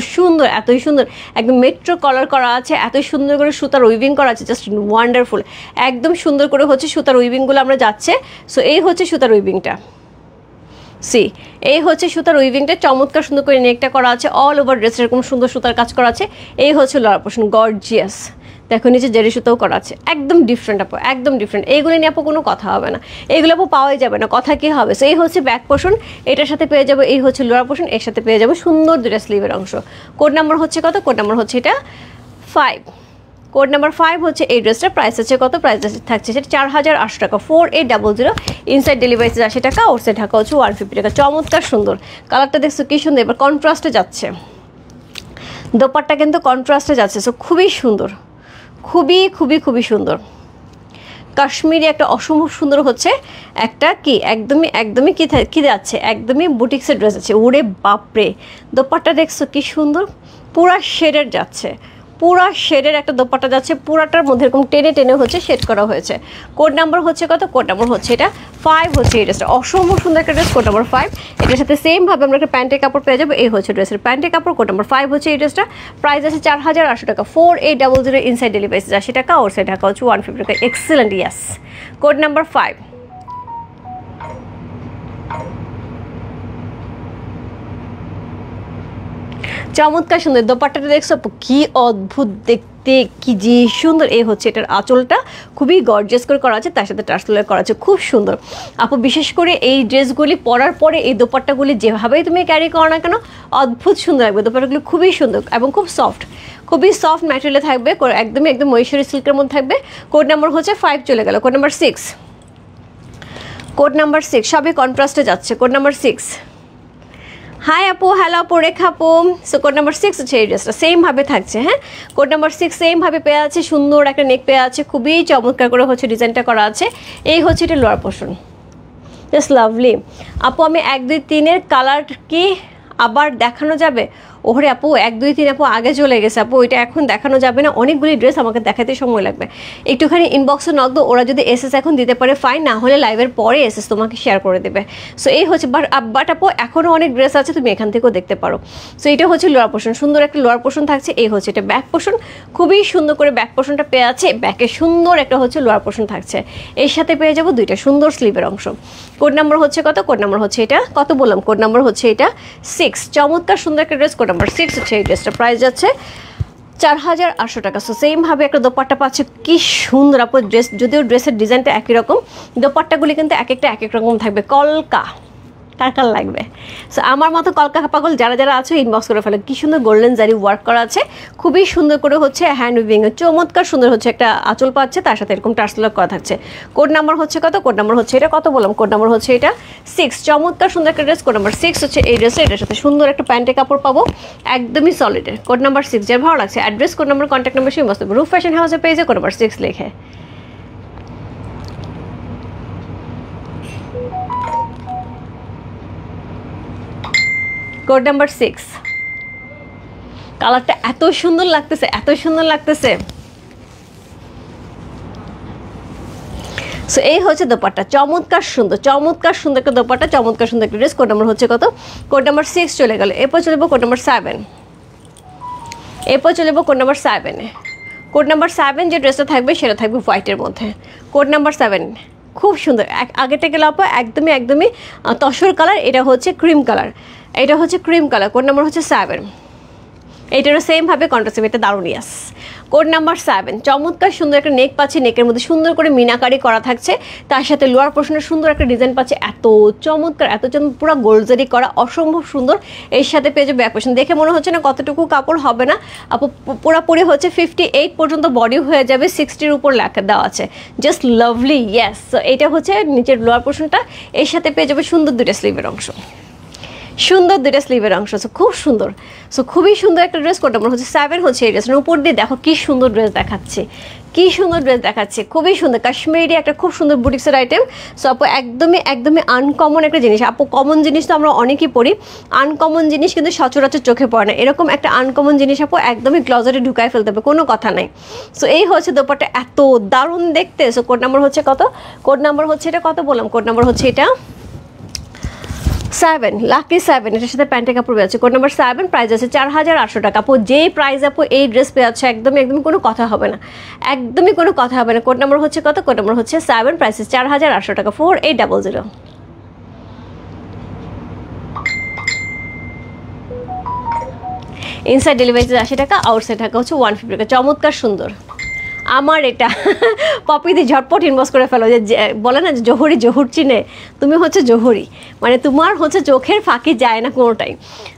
সুন্দর, একদম মেট্রো কালার করা আছে, এত সুন্দর করে সুতার উইভিং করা আছে, জাস্ট ওয়ান্ডারফুল। একদম সুন্দর করে হচ্ছে সুতার উইভিংগুলো আমরা যাচ্ছে। সো এই হচ্ছে সুতার উইভিংটা, এই হচ্ছে সুতার উইভিংটা, চমৎকার সুন্দর করে নেকটা করা আছে, অল ওভার ড্রেস এরকম সুন্দর সুতার কাজ করা আছে। এই হচ্ছে লোয়ার পোর্শন, গর্জিয়াস। দেখো নিচে জেরি সুতাও করা আছে, একদম ডিফারেন্ট আপু, একদম ডিফারেন্ট। এইগুলো নিয়ে আপু কোনো কথা হবে না, এইগুলো আপু পাওয়াই যাবে না, কথা কি হবে। সো এই হচ্ছে ব্যাক পোর্শন, এটার সাথে পেয়ে যাবো এই হচ্ছে লোয়ার পোর্শন, এর সাথে পেয়ে যাবো সুন্দর দুটা স্লিভের অংশ। কোড নাম্বার হচ্ছে কত? কোড নাম্বার হচ্ছে এটা 5। কোড নাম্বার 5 হচ্ছে এই ড্রেসটার প্রাইস আছে কত? প্রাইস থাকছে সেটা 4800 টাকা। 4800 ইনসাইড ডেলিভারি 80 টাকা, আউটসাইড ঢাকা হচ্ছে 150 টাকা। চমৎকার সুন্দর কালারটা, দেখছো কি সুন্দর। এবার কন্ট্রাস্টে যাচ্ছে, দোপাট্টা কিন্তু কন্ট্রাস্টে যাচ্ছে। সো খুবই সুন্দর, খুবই সুন্দর। কাশ্মীরি একটা অসম্ভব সুন্দর হচ্ছে একটা কি একদমই কি যাচ্ছে, একদমই বুটিক্সের ড্রেস আছে। ওরে বাপরে, দোপাট্টা দেখছো কি সুন্দর, পুরা শেডের যাচ্ছে, পুরা শেডের একটা দোপাট্টা যাচ্ছে, পুরাটার মধ্যে এরকম টেনে হচ্ছে শেড করা হয়েছে। কোড নাম্বার হচ্ছে কত? কোড নাম্বার হচ্ছে এটা 5 হচ্ছে এই ড্রেসটা, অসম্ভব সুন্দর একটা ড্রেস। কোড নাম্বার 5, এটার সাথে সেমভাবে আমরা একটা প্যান্টের কাপড় পেয়ে যাবো। এই হচ্ছে ড্রেসের প্যান্টের কাপড়। কোড নাম্বার 5 হচ্ছে এই ড্রেসটা, প্রাইস আছে 4800 টাকা। 4800 ইনসাইড ডেলিভারি 80 টাকা, আউটসাইড ঢাকা হচ্ছে 150 টাকা। Excellent, yes. Code number 5। চমৎকার সুন্দর দোপাট্টাটা দেখছো কি অদ্ভুত দেখতে, কি যে সুন্দর। এই হচ্ছে এটার আঁচলটা, খুবই গর্জিয়াস করে করা আছে, তার সাথে টার্সেল করা আছে, খুব সুন্দর আপু। বিশেষ করে এই ড্রেসগুলি পরার পরে এই দোপাট্টাগুলি যেভাবেই তুমি ক্যারি করো না কেন, অদ্ভুত সুন্দর লাগবে। দোপাট্টাগুলি খুবই সুন্দর এবং খুবই সফট ম্যাটেরিয়ালে থাকবে, একদম মহেশ্বরী সিল্কের মধ্যে থাকবে। কোড নাম্বার হচ্ছে 5 চলে গেল। Code number 6। কোড নাম্বার 6 সবই কন্ট্রাস্টে যাচ্ছে। Code number 6। হাই আপু, হ্যালো আপু, রেখা আপু। সো কোড নাম্বার 6 হচ্ছে এই ড্রেসটা, সেমভাবে থাকছে। হ্যাঁ, কোড নাম্বার 6 সেমভাবে পেয়ে আছে, সুন্দর একটা নেক পেয়ে আছে, খুবই চমৎকার করে হচ্ছে ডিজাইনটা করা আছে। এই হচ্ছে এটা লোয়ার পোর্শন, জাস্ট লাভলি আপু। আমি 1 2 3 কালার কি আবার দেখানো যাবে? ওরে আপু 1 2 3 আপু আগে চলে গেছে আপু, ওইটা এখন দেখানো যাবে না, অনেকগুলি ড্রেস আমাকে দেখাতে সময় লাগবে। একটুখানি ইনবক্সে নক দো, ওরা যদি এসএস এখন দিতে পারে ফাইন, না হলে লাইভের পরে এসএস তোমাকে শেয়ার করে দেবে। সো এই হচ্ছে, বাট আপু এখনও অনেক ড্রেস আছে, তুমি এখান থেকেও দেখতে পারো। সো এটা হচ্ছে লোয়ার পোর্শন, সুন্দর একটা লোয়ার পোর্শন থাকছে। এই হচ্ছে এটা ব্যাক পোর্শন, খুবই সুন্দর করে ব্যাক পোর্শনটা পেয়ে আছে, ব্যাকে সুন্দর একটা হচ্ছে লোয়ার পোর্শন থাকছে, এর সাথে পেয়ে যাবো দুইটা সুন্দর স্লিভের অংশ। কোড নাম্বার হচ্ছে কত? কোড নাম্বার হচ্ছে এটা কত বললাম? কোড নাম্বার হচ্ছে এটা 6। চমৎকার সুন্দর একটা ড্রেস, কোড নাম্বার 6 হচ্ছে এই ড্রেসটা, প্রাইস যাচ্ছে 4,800 টাকা। সো সেমভাবে একটা দোপাট্টা পাচ্ছে, কি সুন্দর আপু ড্রেস, যদিও ড্রেসের ডিজাইনটা একই রকম, দোপাট্টাগুলি কিন্তু এক একটা এক এক রকম থাকবে। কলকা কার কার লাগবে? সো আমার মতো কলকা পাগল যারা যারা আছে ইনবক্স করে ফেলে। কি সুন্দর গোল্ডেন জারি ওয়ার্ক করা আছে, খুবই সুন্দর করে হচ্ছে হ্যান্ড উইভিং, চমৎকার সুন্দর হচ্ছে একটা আঁচল পাচ্ছে, তার সাথে এরকম টার্সেল করা থাকছে। কোড নাম্বার হচ্ছে কত? কোড নাম্বার হচ্ছে এটা, কত বললাম? কোড নাম্বার হচ্ছে এটা 6। চমৎকার সুন্দর একটা ড্রেস, কোড নাম্বার 6 হচ্ছে এই ড্রেসে। এটার সাথে সুন্দর একটা প্যান্টে কাপড় পাবো, একদমই সলিডের। কোড নাম্বার 6 যার ভালো লাগছে, address, code number, contact number সেই মস্ত রূপ ফ্যাশন হাউসের পেজে কোড নাম্বার 6 লিখে। কোড নাম্বার 6, কালারটা এত সুন্দর লাগতেছে, এত সুন্দর লাগতেছে। সো এই হচ্ছে দোপাট্টা, চমৎকার সুন্দর, চমৎকার সুন্দর একটা দোপাট্টা, চমৎকার সুন্দর একটা ড্রেস। কোড নাম্বার হচ্ছে কত? কোড নাম্বার 6 চলে গেল। এরপর চলে যাবো কোড নাম্বার 7। এরপর চলে যাবো কোড নাম্বার 7-এ। কোড নাম্বার 7 যে ড্রেসটা থাকবে সেটা থাকবে হোয়াইটের মধ্যে। কোড নাম্বার 7 খুব সুন্দর, আগেটা গেলে আপু একদমই একদমই তসর কালার, এটা হচ্ছে ক্রিম কালার, এটা হচ্ছে ক্রিম কালার। কোড নাম্বার হচ্ছে 7। এইটারও সেমভাবে কন্ট্রাস্ট, এটা দারুণ। ইয়াস, কোড নাম্বার 7, চমৎকার সুন্দর একটা নেক পাচ্ছে, নেকের মধ্যে সুন্দর করে মিনাকারি করা থাকছে, তার সাথে লোয়ার পোর্শনে সুন্দর একটা ডিজাইন পাচ্ছে, এত চমৎকার, এত পুরো গোলজারি করা, অসম্ভব সুন্দর। এর সাথে পেয়ে যাবে ব্যাক পোর্শন, দেখে মনে হচ্ছে না কতটুকু কাপড় হবে না আপু, পুরোপুরি হচ্ছে 58 পর্যন্ত বডি হয়ে যাবে, 60-র উপর লেখা দেওয়া আছে, জাস্ট লাভলি। ইয়েস, সো এইটা হচ্ছে নিচের লোয়ার পোর্শনটা, এর সাথে পেয়ে যাবে সুন্দর দুটো স্লিভের অংশ, সুন্দর দুটো স্লিভের অংশ, খুব সুন্দর। সো খুবই সুন্দর একটা ড্রেস। কোড নাম্বার হচ্ছে 7 হচ্ছে এই ড্রেসের উপর দিয়ে দেখো কি সুন্দর ড্রেস দেখাচ্ছে, কি সুন্দর ড্রেস দেখাচ্ছে, খুবই সুন্দর কাশ্মীরি একটা খুব সুন্দর বুটিক্সের আইটেম। সো আপু একদমই একদমই আনকমন একটা জিনিস। আপু কমন জিনিস তো আমরা অনেকেই পড়ি, আনকমন জিনিস কিন্তু সচরাচর চোখে পড়ে না, এরকম একটা আনকমন জিনিস আপু একদমই ক্লোজেটে ঢুকায় ফেলতে হবে, কোনো কথা নাই। সো এই হচ্ছে দোপাট্টা, এত দারুণ দেখতে। সো কোড নাম্বার হচ্ছে কত? কোড নাম্বার হচ্ছে এটা, কত বললাম? কোড নাম্বার হচ্ছে এটা 7, লাকি 7, এটার সাথে প্যান্টের কাপড় পেয়ে আছে। কোড নাম্বার 7, প্রাইস আছে 4,800 টাকা। আপু যেই প্রাইস আপু এই ড্রেস পেয়ে আছে, একদমই একদমই কোনো কথা হবে না, একদমই কোনো কথা হবে না। কোড নাম্বার হচ্ছে কত? কোড নাম্বার হচ্ছে 7, প্রাইস 4,800 টাকা, 4800। ইনসাইড ডেলিভারি 80 টাকা, আউটসাইড টাকা হচ্ছে 150 টাকা। চমৎকার সুন্দর। আমার এটা পপিদি ঝটপট ইনবক্স করে ফেলো, যে বলে না যে জহুরি জহুর চিনে, তুমি হচ্ছে জহুরি, মানে তোমার হচ্ছে চোখের ফাঁকি যায় না কোনোটাই।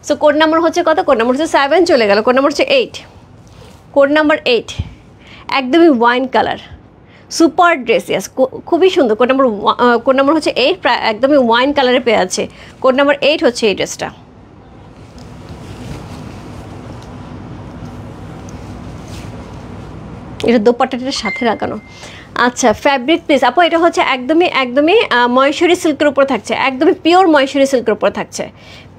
সো কোড নাম্বার হচ্ছে কত? কোড নাম্বার হচ্ছে 7 চলে গেল। কোড নাম্বার হচ্ছে 8, কোড নাম্বার 8, একদমই ওয়াইন কালার, সুপার ড্রেস। ইয়াস, খুবই সুন্দর। কোড নাম্বার হচ্ছে 8, প্রায় একদমই ওয়াইন কালারে পেয়ে আছে। কোড নাম্বার 8 হচ্ছে এই ড্রেসটা। এটা দোপাট্টাটার সাথে লাগানো। আচ্ছা, ফ্যাব্রিক পিস আপু, এটা হচ্ছে একদমই একদমই মহেশ্বরী সিল্কের উপর থাকছে, একদমই পিওর মহেশ্বরী সিল্কের উপর থাকছে,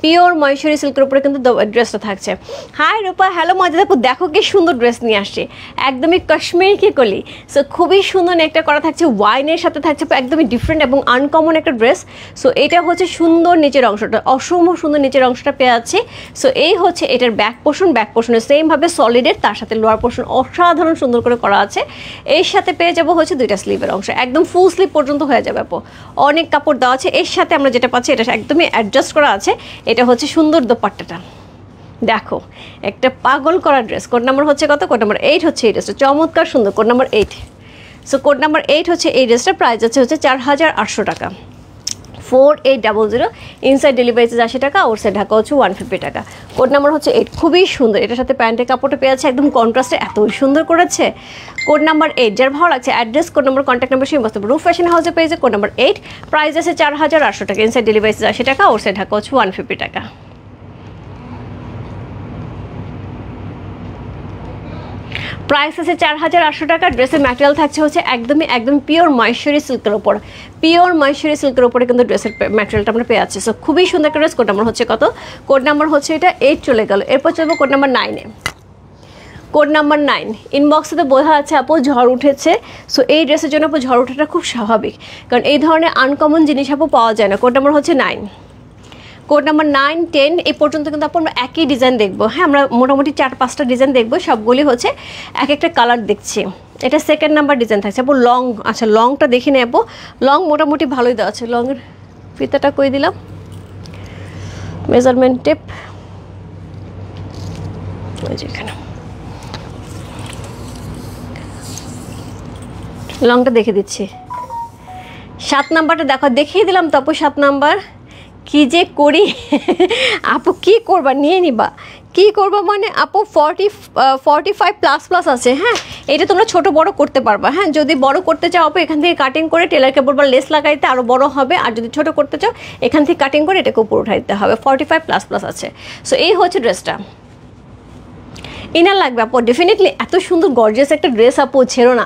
পিওর মহেশ্বরী সিল্কের উপরে কিন্তু ড্রেসটা থাকছে। হাই রূপা, হ্যালো মজা, দেখো দেখো কি সুন্দর ড্রেস নিয়ে আসছে, একদমই কাশ্মীরি কি কলি। সো খুবই সুন্দর একটা করা থাকছে, ওয়াইনের সাথে থাকছে, একদমই ডিফারেন্ট এবং আনকমন একটা ড্রেস। সো এটা হচ্ছে সুন্দর নিচের অংশটা, অসম্ভব সুন্দর নিচের অংশটা পেয়ে যাচ্ছে। সো এই হচ্ছে এটার ব্যাক পোর্শন, ব্যাক পোর্শনে সেমভাবে সলিডের, তার সাথে লোয়ার পোর্শন অসাধারণ সুন্দর করে করা আছে। এর সাথে পেয়ে যাবো হচ্ছে দুইটা স্লিভের অংশ, একদম ফুল স্লিভ পর্যন্ত হয়ে যাবে আপু, অনেক কাপড় দেওয়া আছে। এর সাথে আমরা যেটা পাচ্ছি এটা একদমই অ্যাডজাস্ট করা আছে। এটা হচ্ছে সুন্দর দোপাট্টাটা, দেখো একটা পাগল করা ড্রেস। কোড নাম্বার হচ্ছে কত? কোড নাম্বার 8 হচ্ছে এই ড্রেসটা, চমৎকার সুন্দর। Code number 8। So code number 8 হচ্ছে এই ড্রেসটা, প্রাইস হচ্ছে 4,800 টাকা, 4800। ইনসাইড ডেলিভারি 80 টাকা, আউটসাইড ঢাকা হচ্ছে 150 টাকা। কোড নাম্বার হচ্ছে 8, খুবই সুন্দর। এটার সাথে প্যান্টের কাপড়টা পেয়ে আছে একদম কন্ট্রাস্টে, এতই সুন্দর করেছে। কোড নাম্বার 8 যার ভালো লাগছে, address, code number, contact number সেই মস্ত রূপ ফ্যাশন হাউসে পেয়েছে। কোড নাম্বার 8, প্রাইস আছে 4,800 টাকা, ইনসাইড ডেলিভারি 80 টাকা, আউটসাইড ঢাকা হচ্ছে 150 টাকা। প্রাইস আছে 4,800 টাকা। ড্রেসের ম্যাটেরিয়াল থাকছে হচ্ছে একদমই একদম পিওর মহেশ্বরী সিল্কের ওপর, পিওর মহেশ্বরী সিল্কের ওপরে কিন্তু ড্রেসের ম্যাটেরিয়ালটা আমরা পেয়ে যাচ্ছি। সো খুবই সুন্দর একটা ড্রেস। কোড নাম্বার হচ্ছে কত? কোড নাম্বার হচ্ছে এটা 8 চলে গেল। এরপর চলবো কোড নাম্বার 9-এ। কোড নাম্বার 9, ইনবক্সে তো বোঝা যাচ্ছে আপু ঝড় উঠেছে। সো এই ড্রেসের জন্য আপু ঝড় ওঠাটা খুব স্বাভাবিক, কারণ এই ধরনের আনকমন জিনিস আপু পাওয়া যায় না। কোড নাম্বার হচ্ছে 9। কোড নাম্বার 9, 10 এই পর্যন্ত কিন্তু আমরা একই ডিজাইন দেখবো। হ্যাঁ, আমরা মোটামুটি 4-5টা ডিজাইন দেখবো, সবগুলি হচ্ছে এক একটা কালার দেখছি। এটা সেকেন্ড নাম্বার ডিজাইন থাকছে আপু, লং। আচ্ছা, লংটা দেখে নেব, লং মোটামুটি ভালোই দেওয়া আছে। লংয়ের ফিতাটা কই দিলাম, মেজারমেন্ট টেপ ওই যেখানে, লংটা দেখে দিচ্ছি। 7 নাম্বারটা দেখো, দেখিয়ে দিলাম তো আপু 7 নাম্বার। কি যে করি আপু, কি করবা নিয়ে নিবা, কি করবা মানে আপু 45+ আছে। হ্যাঁ, এটা তোমরা ছোট বড় করতে পারবা। হ্যাঁ, যদি বড় করতে চাও আপু এখান থেকে কাটিং করে টেলারকে বলবা লেস লাগাইতে, আরও বড় হবে। আর যদি ছোট করতে চাও এখান থেকে কাটিং করে এটাকে উপর উঠাই দিতে হবে। 45+ আছে। সো এই হচ্ছে ড্রেসটা। ইনার লাগবে আপু ডেফিনেটলি। এত সুন্দর গর্জিয়াস একটা ড্রেস আপু, ছেড়ো না।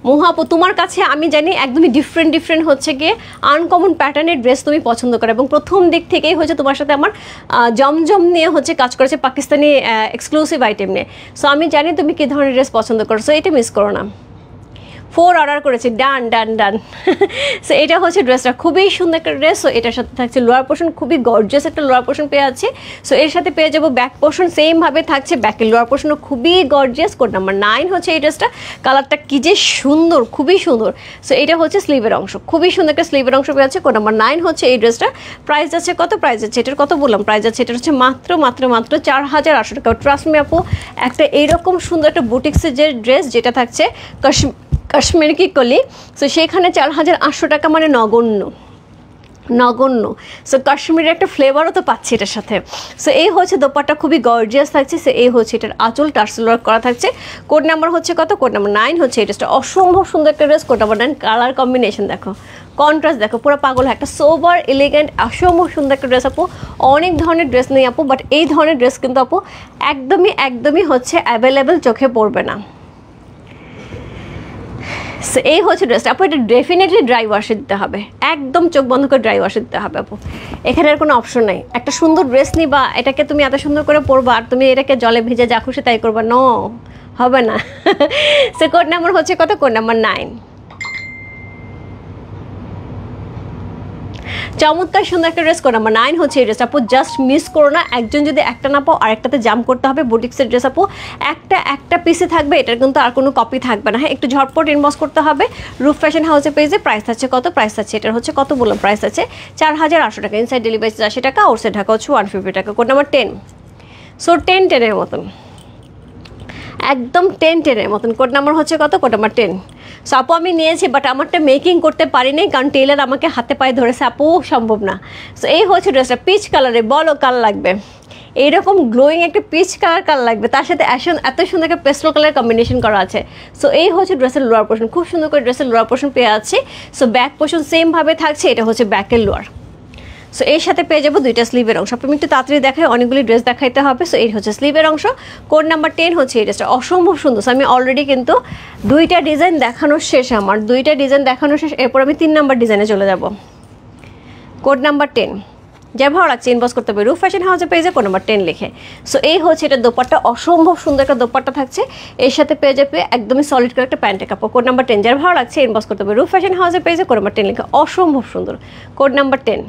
মোহা আপু তোমার কাছে আমি জানি একদমই ডিফারেন্ট হচ্ছে গিয়ে আনকমন প্যাটার্নের ড্রেস তুমি পছন্দ করো, এবং প্রথম দিক থেকেই হচ্ছে তোমার সাথে আমার জমজম নিয়ে হচ্ছে কাজ করেছে, পাকিস্তানি এক্সক্লুসিভ আইটেম নিয়ে। সো আমি জানি তুমি কী ধরনের ড্রেস পছন্দ করো, সো এটা মিস করো না। 4 অর্ডার করেছি, ডান ডান ডান। সো এটা হচ্ছে ড্রেসটা, খুবই সুন্দর একটা ড্রেস। সো এটার সাথে থাকছে লোয়ার পোর্শন, খুবই গর্জিয়াস একটা লোয়ার পোর্শন পেয়ে আছে। সো এর সাথে পেয়ে যাবো ব্যাক পোর্শন, সেমভাবে থাকছে ব্যাকের লোয়ার পোর্শনও খুবই গর্জিয়াস। কোড নাম্বার 9 হচ্ছে এই ড্রেসটা। কালারটা কি যে সুন্দর, খুবই সুন্দর। সো এটা হচ্ছে স্লিভের অংশ, খুবই সুন্দর একটা স্লিভের অংশ পেয়ে আছে। কোড নাম্বার 9 হচ্ছে এই ড্রেসটা। প্রাইস আছে কত? প্রাইস আছে এটার কত বললাম, প্রাইস আছে এটার হচ্ছে মাত্র 4800 টাকা। ট্রাস্ট মি আপু, একটা এইরকম সুন্দর একটা বুটিক্সের যে ড্রেস যেটা থাকছে কাশ্মীর কি কলি, সো সেখানে 4800 টাকা মানে নগণ্য। সো কাশ্মীরের একটা ফ্লেভারও তো পাচ্ছি এটার সাথে। সো এই হচ্ছে দোপাট্টা, খুবই গর্জিয়াস থাকছে। সো এই হচ্ছে এটার আঁচল, টার্সেল ওয়ার্ক করা থাকছে। কোড নাম্বার হচ্ছে কত? কোড নাম্বার 9 হচ্ছে এই ড্রেসটা। অসম্ভব সুন্দর একটা dress. Code number 9, colour combination দেখো, কন্ট্রাস্ট দেখো, পুরো পাগল। একটা সোবার এলিগেন্ট অসম্ভব সুন্দর একটা ড্রেস আপু। অনেক ধরনের ড্রেস নেই আপু, বাট এই ধরনের ড্রেস কিন্তু আপু একদমই হচ্ছে অ্যাভেলেবেল, চোখে পড়বে না। সো এই হচ্ছে ড্রেসটা আপু। এটা ডেফিনেটলি ড্রাই ওয়াশে দিতে হবে, একদম চোখ বন্ধ করে ড্রাই ওয়াশে দিতে হবে আপু। এখানে আর কোনো অপশন নেই। একটা সুন্দর ড্রেস নিবা, এটাকে তুমি এত সুন্দর করে পরবা, আর তুমি এটাকে জলে ভিজে যা খুশি তাই করবা, নো, হবে না। সো কোড নাম্বার হচ্ছে কত? Code number 9। চমৎকার সুন্দর একটা ড্রেস। কোড নাম্বার 9 হচ্ছে এই ড্রেস আপু। জাস্ট মিস করো না। একজন যদি একটা না পাও আরেকটাতে জাম্প করতে হবে। বুটিক্সের ড্রেস আপু, একটা পিসে থাকবে, এটার কিন্তু আর কোনো কপি থাকবে না। হ্যাঁ, একটু ঝটপট ইনবক্স করতে হবে রূপ ফ্যাশন হাউসের পেজে। প্রাইস আছে কত? প্রাইস আছে এটার হচ্ছে কত বললাম, প্রাইস আছে 4800 টাকা। ইনসাইড ডেলিভারি 80 টাকা, আউটসাইড ঢাকা হচ্ছে 150 টাকা। Code number 10। সো 10-10-এর মতন, একদম 10-10-এর মতন। কোড নাম্বার হচ্ছে কত? Code number 10। সো আপু আমি নিয়েছি, বাট আমারটা মেকিং করতে পারিনি, কারণ টেলার আমাকে হাতে পায়ে ধরেছে, আপু সম্ভব না। সো এই হচ্ছে ড্রেসটা, পিচ কালারে। বলো কাল লাগবে এইরকম গ্লোয়িং একটা পিচ কালার লাগবে, তার সাথে এত সুন্দর একটা পেস্টেল কালার কম্বিনেশন করা আছে। সো এই হচ্ছে ড্রেসের লোয়ার পোর্শন, খুব সুন্দর করে ড্রেসের লোয়ার পোর্শন পেয়ে আছে। সো ব্যাক পোর্শন সেমভাবে থাকছে, এটা হচ্ছে ব্যাকের লোয়ার। সো এর সাথে পেয়ে যাবো দুইটা স্লিভের অংশ। আপনি একটু তাড়াতাড়ি দেখায়, অনেকগুলি ড্রেস দেখাইতে হবে। সো এই হচ্ছে স্লিভের অংশ। কোড নাম্বার 10 হচ্ছে এই ড্রেসটা, অসম্ভব সুন্দর। সো আমি অলরেডি কিন্তু 2টা ডিজাইন দেখানো শেষ, আমার 2টা ডিজাইন দেখানো শেষ। এরপর আমি 3 নাম্বার ডিজাইনে চলে যাব। কোড নাম্বার 10, যা ভালো লাগছে ইনবক্স করতে হবে রূপ ফ্যাশন হাউসের পেজে কোড নাম্বার 10 লিখে। সো এই হচ্ছে এটা দোপাট্টা, অসম্ভব সুন্দর একটা দোপাট্টা থাকছে। এর সাথে পেয়ে যাবে একদমই সলিড করে একটা প্যান্টের কাপড়। কোড নাম্বার 10, যার ভালো লাগছে ইনবক্স করতে হবে রূপ ফ্যাশন হাউসের পেজে কোড নাম্বার 10 লিখে। অসম্ভব সুন্দর। Code number 10।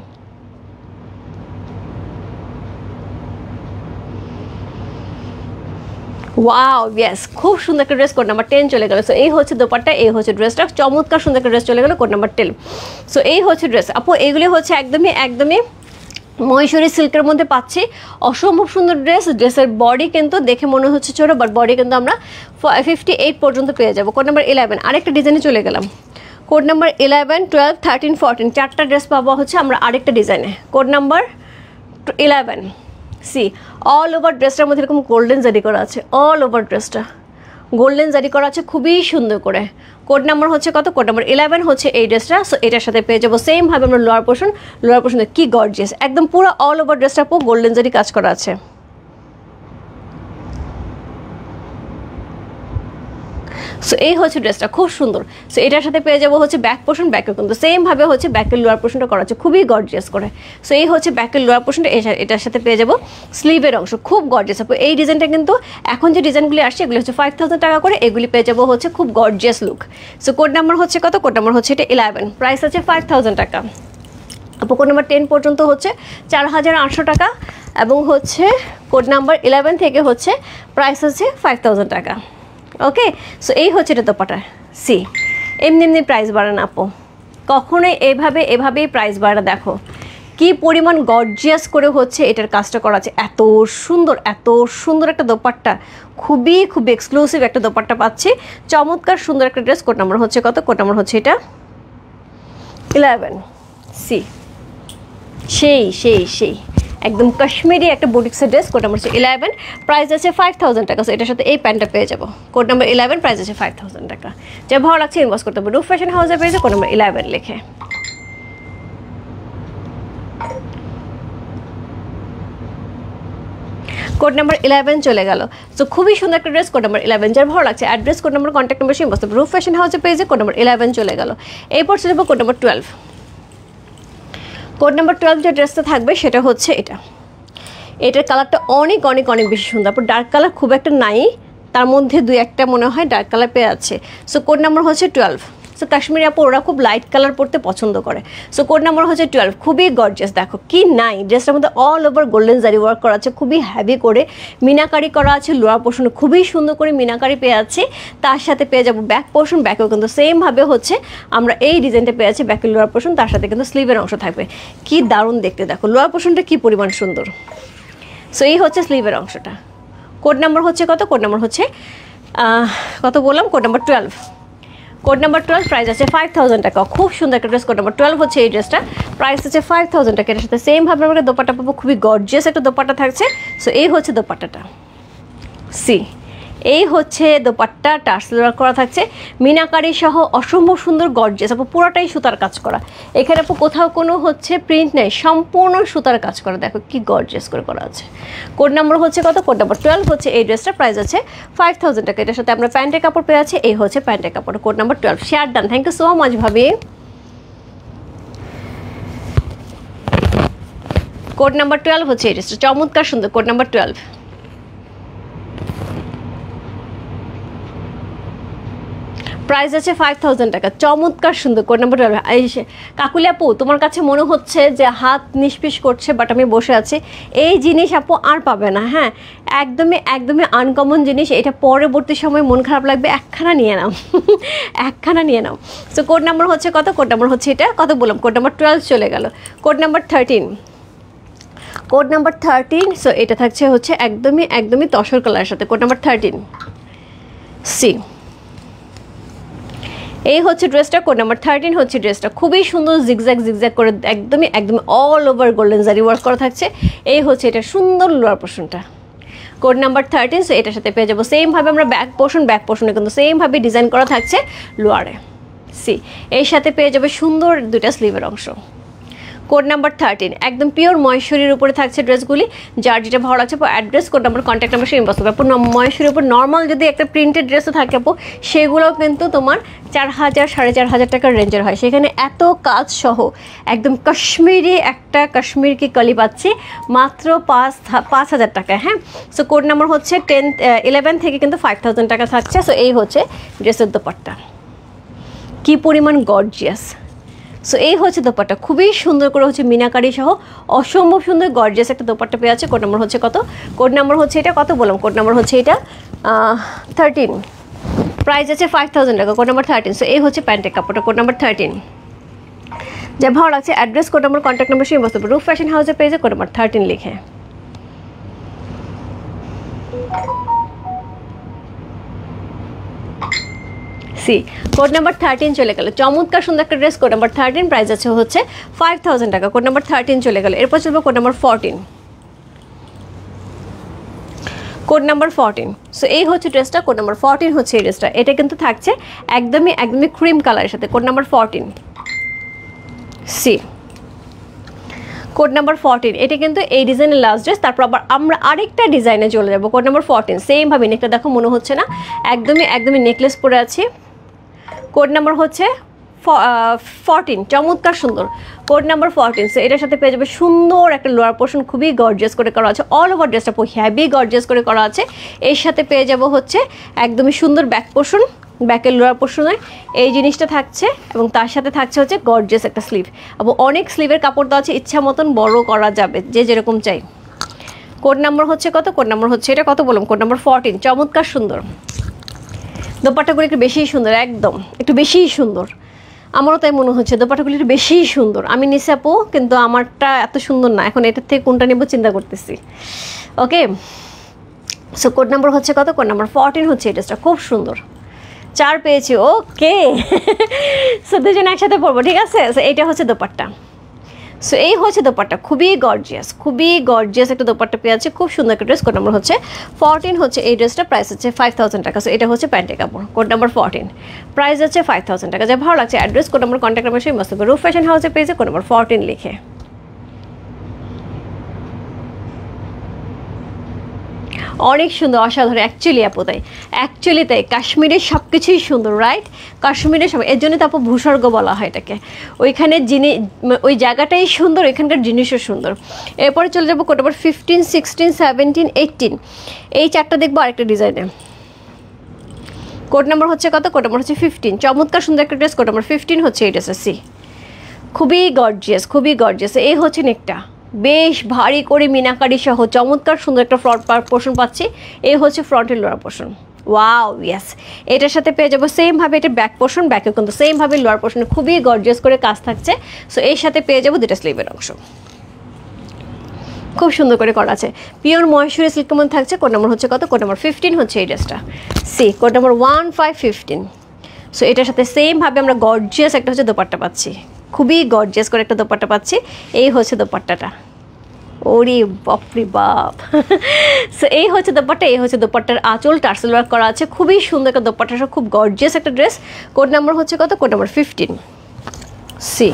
ওয়াও, ইয়েস, খুব সুন্দর একটা ড্রেস। কোড নাম্বার 10 চলে গেল। সো এই হচ্ছে দোপাট্টা, এই হচ্ছে ড্রেসটা, চমৎকার সুন্দর একটা ড্রেস চলে গেল। Code number 10। সো এই হচ্ছে ড্রেস আপু। এইগুলি হচ্ছে একদমই মহেশ্বরী সিল্কের মধ্যে পাচ্ছি। অসম্ভব সুন্দর ড্রেস। ড্রেসের বডি কিন্তু দেখে মনে হচ্ছে ছোটো, বাট বডি কিন্তু আমরা 58 পর্যন্ত পেয়ে যাবো। কোড নাম্বার 11, আরেকটা ডিজাইনে চলে গেলাম। কোড নাম্বার 11, 12, 13, 14, 4টা ড্রেস পাবো হচ্ছে আমরা আরেকটা ডিজাইনে। Code number 11, see all over ড্রেসটার মধ্যে এরকম গোল্ডেন জারি করা আছে। অল ওভার ড্রেসটা গোল্ডেন জারি করা আছে, খুবই সুন্দর করে। কোড নাম্বার হচ্ছে কত? কোড নাম্বার 11 হচ্ছে এই ড্রেসটা। সো এটার সাথে পেয়ে যাবো সেমভাবে আমরা লোয়ার পোর্শন কি গর্জিয়াস, একদম পুরো অল ওভার ড্রেসটা পুরো গোল্ডেন জারি কাজ করা আছে। সো এই হচ্ছে ড্রেসটা, খুব সুন্দর। সো এটার সাথে পেয়ে যাবো হচ্ছে ব্যাক পোর্শন, ব্যাকে কিন্তু সেমভাবে হচ্ছে ব্যাকের লোয়ার পোর্শনটা করা আছে, খুবই গর্জিয়াস করে। সো এই হচ্ছে ব্যাকের লোয়ার পোর্শনটা। এটার সাথে পেয়ে যাবো স্লিভের অংশ, খুব গর্জিয়াস। এই ডিজাইনটা কিন্তু এখন যে ডিজাইনগুলি আসছে এগুলি হচ্ছে 5000 টাকা করে, এগুলি পেয়ে যাবো হচ্ছে খুব gorgeous look. So code number হচ্ছে কত? কোড নাম্বার হচ্ছে এটা 11, প্রাইস আছে 5000 টাকা। আপু কোড নাম্বার 10 পর্যন্ত হচ্ছে 4800 টাকা, এবং হচ্ছে কোড নাম্বার 11 থেকে হচ্ছে প্রাইস আছে 5000 টাকা। ওকে, সো এই হচ্ছে এটা দোপাট্টা। সি এমনি প্রাইস বাড়ে না আপু, কখনোই এভাবেই প্রাইস বাড়ে। দেখো কি পরিমাণ গর্জিয়াস করে হচ্ছে এটার কাজটা করা আছে, এত সুন্দর একটা দোপাট্টা, খুবই এক্সক্লুসিভ একটা দোপাট্টা পাচ্ছি। চমৎকার সুন্দর একটা ড্রেস। কোড নাম্বার হচ্ছে কত? কোড নাম্বার হচ্ছে এটা 11। সি সেই একদম কাশ্মীরি একটা বুটিক্সের ড্রেস। কোড নাম্বার হচ্ছে 11, প্রাইস আছে 5000 টাকা। সো এটার সাথে এই প্যান্টটা পেয়ে যাবো। কোড নাম্বার 11, প্রাইস আছে 5000 টাকা। যা ভালো লাগছে ইনবক্স করতে হবে রূপ ফ্যাশন হাউসে পেয়েছে কোড নাম্বার 11 লিখে। কোড নাম্বার 11 চলে গেল। সো খুবই সুন্দর একটা ড্রেস। কোড নাম্বার 11 যার ভালো লাগছে address, code number, contact number সেই বস্তু রূপ ফ্যাশন হাউসে পেয়েছে। কোড নাম্বার 11 চলে গেল। এরপর চলে যাবো কোড নাম্বার 12। কোড নাম্বার 12 যে ড্রেসটা থাকবে সেটা হচ্ছে এটার কালারটা অনেক বেশি সুন্দর। তারপর ডার্ক কালার খুব একটা নাই, তার মধ্যে 2-1টা মনে হয় ডার্ক কালার পেয়ে আছে। সো কোড নাম্বার হচ্ছে 12। সো কাশ্মীরি আপু ওরা খুব লাইট কালার পরতে পছন্দ করে। সো কোড নাম্বার হচ্ছে 12। খুবই গর্জিয়াস, দেখো কি নাই ড্রেসটার মধ্যে অল ওভার গোল্ডেন জারি ওয়ার্ক করা আছে, খুবই হ্যাভি করে মিনাকারি করা আছে। লোয়ার পোর্শনে খুবই সুন্দর করে মিনাকারি পেয়ে আছে। তার সাথে পেয়ে যাবো ব্যাক পোর্শন, ব্যাকেও কিন্তু সেমভাবে হচ্ছে আমরা এই ডিজাইনটা পেয়ে আছি। ব্যাকের লোয়ার পোর্শন, তার সাথে কিন্তু স্লিভের অংশ থাকবে। কি দারুণ দেখতে, দেখো লোয়ার পোর্শনটা কি পরিমাণ সুন্দর। সো এই হচ্ছে স্লিভের অংশটা। কোড নাম্বার হচ্ছে কত? কোড নাম্বার হচ্ছে কত বললাম? Code number 12। Code number 12, price আছে 5000 টাকা। খুব সুন্দর একটা ড্রেস। কোড নাম্বার 12 হচ্ছে এই ড্রেসটা, প্রাইস আছে 5000 টাকা। এটার সাথে সেমভাবে আমরা দোপাট্টা পাবো, খুবই গর্জিয়াস একটা দোপাট্টা থাকছে। সো এই হচ্ছে দোপাট্টাটা। সি এই হচ্ছে দোপাট্টা, টার্সেল ওয়ার্ক করা থাকছে মিনাকারি সহ, অসম্ভব সুন্দর গর্জিয়াস। আপু পুরোটাই সুতার কাজ করা, এখানে আপু কোথাও কোনো হচ্ছে প্রিন্ট নেই, সম্পূর্ণ সুতার কাজ করা। দেখো কি গর্জিয়াস করে করা আছে। কোড নাম্বার হচ্ছে কত? কোড নাম্বার 12 হচ্ছে এই ড্রেসটা, প্রাইস আছে 5000 টাকা। এটার সাথে আমরা প্যান্টের কাপড় পেয়ে আছে। এই হচ্ছে প্যান্টের কাপড়। Code number 12 share done. Thank you so much ভাবি। কোড নাম্বার 12 হচ্ছে এই ড্রেসটা, চমৎকার সুন্দর। কোড নাম্বার 12, প্রাইস আছে 5000 টাকা। চমৎকার সুন্দর। Code number 12। কাকুলি আপু তোমার কাছে মনে হচ্ছে যে হাত নিষ্পিস করছে, বাট আমি বসে আছি। এই জিনিস আপু আর পাবে না। হ্যাঁ, একদমই আনকমন জিনিস। এটা পরবর্তী সময় মন খারাপ লাগবে, একখানা নিয়ে নাও একখানা নিয়ে নাও। সো কোড নাম্বার হচ্ছে কত? কোড নাম্বার হচ্ছে এটা, কত বললাম? কোড নাম্বার 12 চলে গেল। Code number 13। Code number 13। So এটা থাকছে হচ্ছে একদমই তসর কালারের সাথে। Code number 13। সি এই হচ্ছে ড্রেসটা। কোড নাম্বার 13 হচ্ছে ড্রেসটা, খুবই সুন্দর জিগজ্যাগ করে একদমই অল ওভার গোল্ডেন জারি ওয়ার্ক করা থাকছে। এই হচ্ছে এটা সুন্দর লোয়ার পোর্শনটা। Code number 13। সো এটার সাথে পেয়ে যাবো সেমভাবে আমরা ব্যাক পোর্শনে কিন্তু সেমভাবে ডিজাইন করা থাকছে লোয়ারে। সি এর সাথে পেয়ে যাবে সুন্দর 2টা স্লিভের অংশ। কোড নাম্বার 13 একদম পিওর মহেশ্বরীর উপরে থাকছে ড্রেসগুলি। যার যেটা ভালো লাগছে address, code number, contact number সেই ইনবক্স করবে। আপু মহেশ্বরীর উপর নর্মাল যদি একটা প্রিন্টেড ড্রেসও থাকে আপু, সেগুলোও কিন্তু তোমার 4000 4500 টাকার রেঞ্জের হয়। সেখানে এত কাজ সহ একদম কাশ্মীর কি কালি পাচ্ছি মাত্র 5000 টাকা। হ্যাঁ, সো কোড নাম্বার হচ্ছে 11 থেকে কিন্তু 5000 টাকা থাকছে। সো এই হচ্ছে ড্রেসের দোপাট্টা, কি পরিমাণ গর্জিয়াস। সো এই হচ্ছে দোপাট্টা, খুবই সুন্দর করে হচ্ছে মিনাকারি সহ অসম্ভব সুন্দর গর্জিয়াস একটা দোপাট্টা পেয়ে আছে। কোড নাম্বার হচ্ছে কত? কোড নাম্বার হচ্ছে এটা, কত বললাম? কোড নাম্বার হচ্ছে এটা 13, প্রাইস আছে 5000 টাকা। Code number 13। সো এই হচ্ছে প্যান্টের কাপড়টা। কোড নাম্বার 13 যা ভালো লাগছে address, code number, contact number সেই বস্তু রূপ ফ্যাশন হাউসে পেয়েছে কোড নাম্বার 13 লিখে। সি কোড নাম্বার 13 চলে গেল। চমৎকার সুন্দর একটা ড্রেস। কোড নাম্বার 13, প্রাইস আছে হচ্ছে 5000 টাকা। কোড নাম্বার 13 চলে গেল। এরপর চলবে code number 14। Code number 14। So এই হচ্ছে ড্রেসটা। কোড নাম্বার 14 হচ্ছে এই ড্রেসটা। এটা কিন্তু থাকছে একদমই ক্রিম কালারের সাথে। Code number 14। See code number 14 এটা কিন্তু এই ডিজাইনের লাস্ট ড্রেস। তারপর আবার আমরা আরেকটা ডিজাইনে চলে যাবো। কোড নাম্বার 14 সেমভাবে নেকটা দেখো, মনে হচ্ছে না একদমই নেকলেস পরে আছি। কোড নাম্বার হচ্ছে 14, চমৎকার সুন্দর। Code number 14। সো এটার সাথে পেয়ে যাবে সুন্দর একটা লোয়ার পোর্শন, খুবই গর্জিয়াস করে করা আছে। অল ওভার ড্রেসটা হেভি গর্জিয়াস করে করা আছে। এর সাথে পেয়ে যাব হচ্ছে একদমই সুন্দর ব্যাক পোর্শন, ব্যাকের লোয়ার পোর্শনে এই জিনিসটা থাকছে এবং তার সাথে থাকছে হচ্ছে গর্জিয়াস একটা স্লিভ। এবং অনেক স্লিভের কাপড় দেওয়া আছে, ইচ্ছা মতন বড় করা যাবে যে যেরকম চাই। কোড নাম্বার হচ্ছে কত? কোড নাম্বার হচ্ছে এটা, কত বললাম? Code number 14। চমৎকার সুন্দর দোপাট্টাগুলো একটু বেশিই সুন্দর, একটু বেশিই সুন্দর। আমারও তাই মনে হচ্ছে দোপাট্টাগুলি একটু বেশি সুন্দর। আমি নিচে আপু, কিন্তু আমারটা এত সুন্দর না, এখন এটার থেকে কোনটা নেব চিন্তা করতেছি। ওকে, সো কোড নাম্বার হচ্ছে কত? কোড নাম্বার 14 হচ্ছে এই ড্রেসটা, খুব সুন্দর। 4 পেয়েছি। ওকে, সো দুজন একসাথে পরবো, ঠিক আছে? সো এইটা হচ্ছে দোপাট্টা। সো এই হচ্ছে দোপাট্টা, খুবই গর্জিয়াস একটা দোপাট্টা পেয়ে আছে, খুব সুন্দর একটা ড্রেস। কোড নাম্বার হচ্ছে 14 হচ্ছে এই ড্রেসটা, প্রাইস হচ্ছে 5000 টাকা। সো এটা হচ্ছে প্যান্টের কাপড়, কোড নাম্বার 14, প্রাইস হচ্ছে 5000 টাকা। যা ভালো লাগছে address, code number, contact number সেই মস্ত রূপ ফ্যাশন হাউসে পেয়েছে, কোড নাম্বার 14 লিখে। অনেক সুন্দর, অসাধারণ। অ্যাকচুয়ালি তাই কাশ্মীরের সব কিছুই সুন্দর, রাইট? কাশ্মীরের সব, এর জন্য তো আপু ভূস্বর্গ বলা হয় এটাকে। ওইখানে ওই জায়গাটাই সুন্দর, এখানকার জিনিসও সুন্দর। এরপরে চলে যাবো কোড নাম্বার 15, 16, 17, 18, এই 4টা দেখবো আরেকটা ডিজাইনে। কোড নাম্বার হচ্ছে কত? কোড নাম্বার হচ্ছে 15, চমৎকার সুন্দর একটা ড্রেস। কোড নাম্বার 15 হচ্ছে এই ড্রেসের, সি, খুবই গর্জিয়াস। এই হচ্ছে নেকটা, বেশ ভারী করে মিনাকারি সহ চমৎকার সুন্দর একটা ফ্রন্ট পোর্শন পাচ্ছি। এই হচ্ছে ফ্রন্টের লোয়ার পোর্শন। Wow, yes. এটার সাথে পেয়ে যাবো সেমভাবে এটা ব্যাক পোর্শন, ব্যাকে কিন্তু সেমভাবে লোয়ার পোর্শনে খুবই গর্জিয়াস করে কাজ থাকছে। সো এর সাথে পেয়ে যাবো দুটো স্লিভের অংশ, খুব সুন্দর করে করা আছে, পিওর মহেশ্বরী সিল্কের মধ্যে থাকছে। কোড নাম্বার হচ্ছে কত? কোড নাম্বার 15 হচ্ছে এই ড্রেসটা, সি, কোড নাম্বার 1515। সো এটার সাথে সেমভাবে আমরা গর্জিয়াস একটা হচ্ছে দোপাট্টা পাচ্ছি, খুবই গর্জিয়াস করে একটা দোপাট্টা পাচ্ছি। এই হচ্ছে দোপাট্টাটা, ওরে বাপরে বাপ। সো এই হচ্ছে দোপাট্টা, এই হচ্ছে দোপাট্টার আঁচল, টার্সেল ওয়ার্ক করা আছে, খুবই সুন্দর একটা দোপাট্টা, খুব গর্জিয়াস একটা ড্রেস। কোড নাম্বার হচ্ছে কত? Code number 15, see,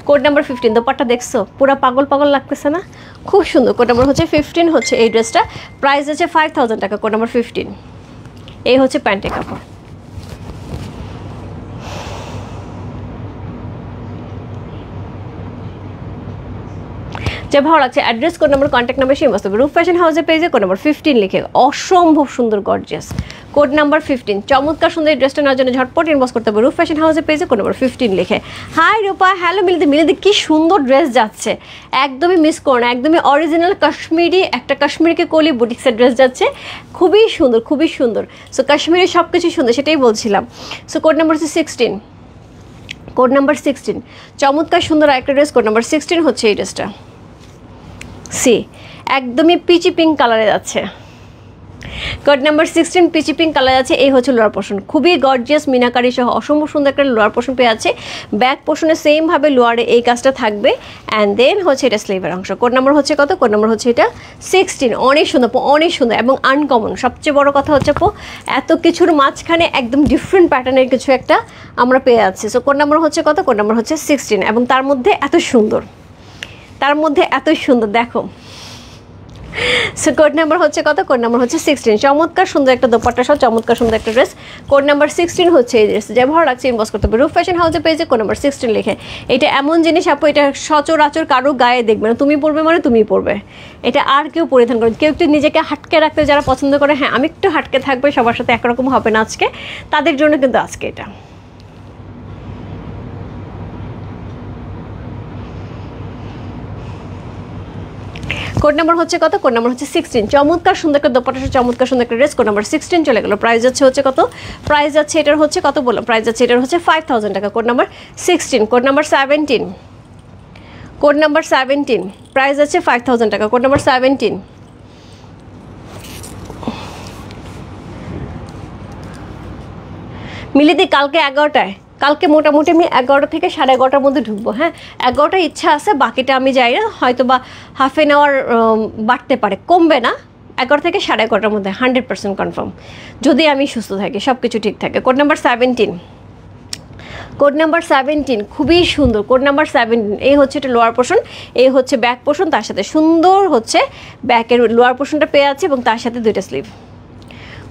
code number 15। দোপাট্টা দেখছো, পুরো পাগল লাগতেছে না? খুব সুন্দর। কোড নাম্বার হচ্ছে 15 হচ্ছে এই ড্রেসটা, প্রাইস হচ্ছে 5000 টাকা। কোড নাম্বার 15, এই হচ্ছে প্যান্টের কাপড়। যা ভালো লাগছে address, code number, contact number সেই মস্ত রূপ ফ্যাশন হাউসে পেয়েছে, কোড নাম্বার 15 লিখে। অসম্ভব সুন্দর গর্জিয়াস, কোড নাম্বার 15, চমৎকার সুন্দর এই ড্রেসটা নেওয়ার জন্য ঝটপট ইনবক্স করতে হবে রূপ ফ্যাশন হাউসে পেয়েছে, কোড নাম্বার 15 লিখে। হাই রূপা, হ্যালো মিলিদি, কি সুন্দর ড্রেস যাচ্ছে, একদমই মিস করো না, একদমই অরিজিনাল কাশ্মীরি, একটা কাশ্মীরিকে কলি বুটিক্সের ড্রেস যাচ্ছে, খুবই সুন্দর। সো কাশ্মীরি সব কিছুই সুন্দর, সেটাই বলছিলাম। সো কোড নাম্বার হচ্ছে 16, কোড নাম্বার 16, চমৎকার সুন্দর একটা ড্রেস। কোড নাম্বার 16 হচ্ছে এই ড্রেসটা, সি, একদমই পিচি পিঙ্ক কালারে যাচ্ছে। Code number 16 peachy pink colour আছে। এই হচ্ছে লোয়ার পোর্শন, খুবই গর্জিয়াস মিনাকারি সহ অসম্ভব সুন্দর একটা লোয়ার পোর্শন পেয়ে আছে। ব্যাক পোর্শনে সেমভাবে লোয়ারে এই কাজটা থাকবে, অ্যান্ড দেন হচ্ছে এটা স্লিভের অংশ। কোড নাম্বার হচ্ছে কত? কোড নাম্বার হচ্ছে এটা 16। অনেক সুন্দর এবং আনকমন। সবচেয়ে বড় কথা হচ্ছে এত কিছুর মাঝখানে একদম ডিফারেন্ট প্যাটার্নের কিছু একটা আমরা পেয়ে যাচ্ছি। সো কোড নাম্বার হচ্ছে কত? কোড নাম্বার হচ্ছে 16, এবং তার মধ্যে এত সুন্দর, দেখো। সো কোড নাম্বার হচ্ছে কত? কোড নাম্বার হচ্ছে 16, চমৎকার সুন্দর একটা দোপাট্টা সহ চমৎকার সুন্দর একটা ড্রেস। কোড নাম্বার 16 হচ্ছে এই ড্রেস, যা ভালো লাগছে ইনবক্স করতে হবে রূপ ফ্যাশন হাউসে পেয়েছে, কোড নাম্বার 16 লিখে। এটা এমন জিনিস আপু, এটা সচরাচর কারো গায়ে দেখবে না, তুমি পরবে মানে তুমি পরবে, এটা আর কেউ পরিধান করবে। কেউ একটু নিজেকে হাটকে রাখতে যারা পছন্দ করে, হ্যাঁ আমি একটু হাটকে থাকবে, সবার সাথে একরকম হবে না আজকে, তাদের জন্য কিন্তু আজকে এটা। কোড নাম্বার হচ্ছে কত? কোড নাম্বার হচ্ছে 16, চমৎকার সুন্দর একটা দোপাট্টা, চমৎকার সুন্দর একটা ড্রেস। কোড নাম্বার 16 চলে গেল। প্রাইস হচ্ছে কত? প্রাইস যাচ্ছে এটার হচ্ছে কত বললাম? প্রাইস যাচ্ছে এটার হচ্ছে 5000 টাকা। Code number 16, code number 17, code number 17, price আছে 5000 টাকা। কোড নাম্বার 17, মিলিদি কালকে 11টায়, কালকে মোটামুটি আমি 11টা থেকে 11:30টার মধ্যে ঢুকবো। হ্যাঁ, 11টা ইচ্ছা আছে, বাকিটা আমি যাই না, হয়তো বা হাফ এন আওয়ার বাড়তে পারে, কমবে না। 11 থেকে 11:30টার মধ্যে 100% কনফার্ম, যদি আমি সুস্থ থাকি, সব কিছু ঠিক থাকে। কোড নাম্বার 17, কোড নাম্বার 17, খুবই সুন্দর। কোড নাম্বার 17, এই হচ্ছে এটা লোয়ার পোর্শন, এই হচ্ছে ব্যাক পোর্শন, তার সাথে সুন্দর হচ্ছে ব্যাকের লোয়ার পোর্শনটা পেয়ে আছে, এবং তার সাথে দুইটা স্লিভ।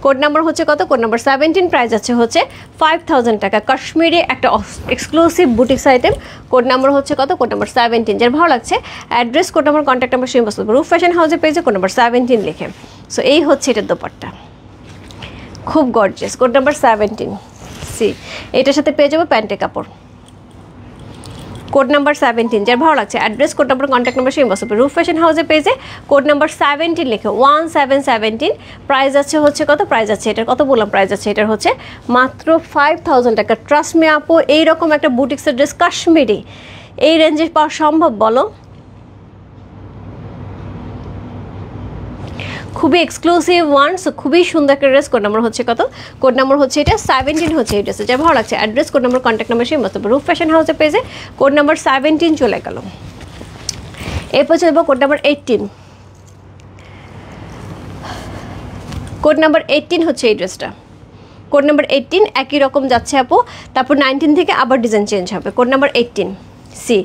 কোড নাম্বার হচ্ছে কত? কোড নাম্বার 17, প্রাইস আছে হচ্ছে 5000 টাকা। কাশ্মীরি একটা exclusive boutiques item. Code number হচ্ছে কত? Code number 17। যার ভালো লাগছে address, code number, contact number same বস্তু রূপ ফ্যাশন হাউসে পেয়েছে, কোড নাম্বার 17 লিখে। সো এই হচ্ছে এটার দোপাট্টা, খুব গর্জিয়াস। কোড নাম্বার 17, সি, এটার সাথে পেয়ে যাবো প্যান্টের কাপড়। কোড নাম্বার 17, যার ভালো লাগছে address, code number, contact number সেই হোয়াটসঅ্যাপে রূপ ফ্যাশন হাউসের পেজে কোড নাম্বার 17 লিখে 1717। প্রাইস আছে হচ্ছে কত, প্রাইস আছে এটার কত বললাম, প্রাইস আছে এটার হচ্ছে মাত্র 5000 টাকা। ট্রাস্ট মি আপু, এইরকম একটা বুটিক্সের ড্রেস কাশ্মীরি এই রেঞ্জে পাওয়া সম্ভব বলো? খুবই এক্সক্লুসিভ ওয়ান, সো খুবই সুন্দর একটা ড্রেস। কোড নাম্বার হচ্ছে কত, কোড নাম্বার হচ্ছে এটা 17 হচ্ছে এই ড্রেসে, যা ভালো লাগছে address, code number, contact number সেই মতো রূপ ফ্যাশন হাউসের পেজে কোড নাম্বার 17 চলে গেল। এরপর চলবো কোড নাম্বার 18, কোড নাম্বার 18 হচ্ছে এই ড্রেসটা, কোড নাম্বার 18 একই রকম যাচ্ছে আপু, তারপর 19 থেকে আবার ডিজাইন চেঞ্জ হবে। কোড নাম্বার 18 সি,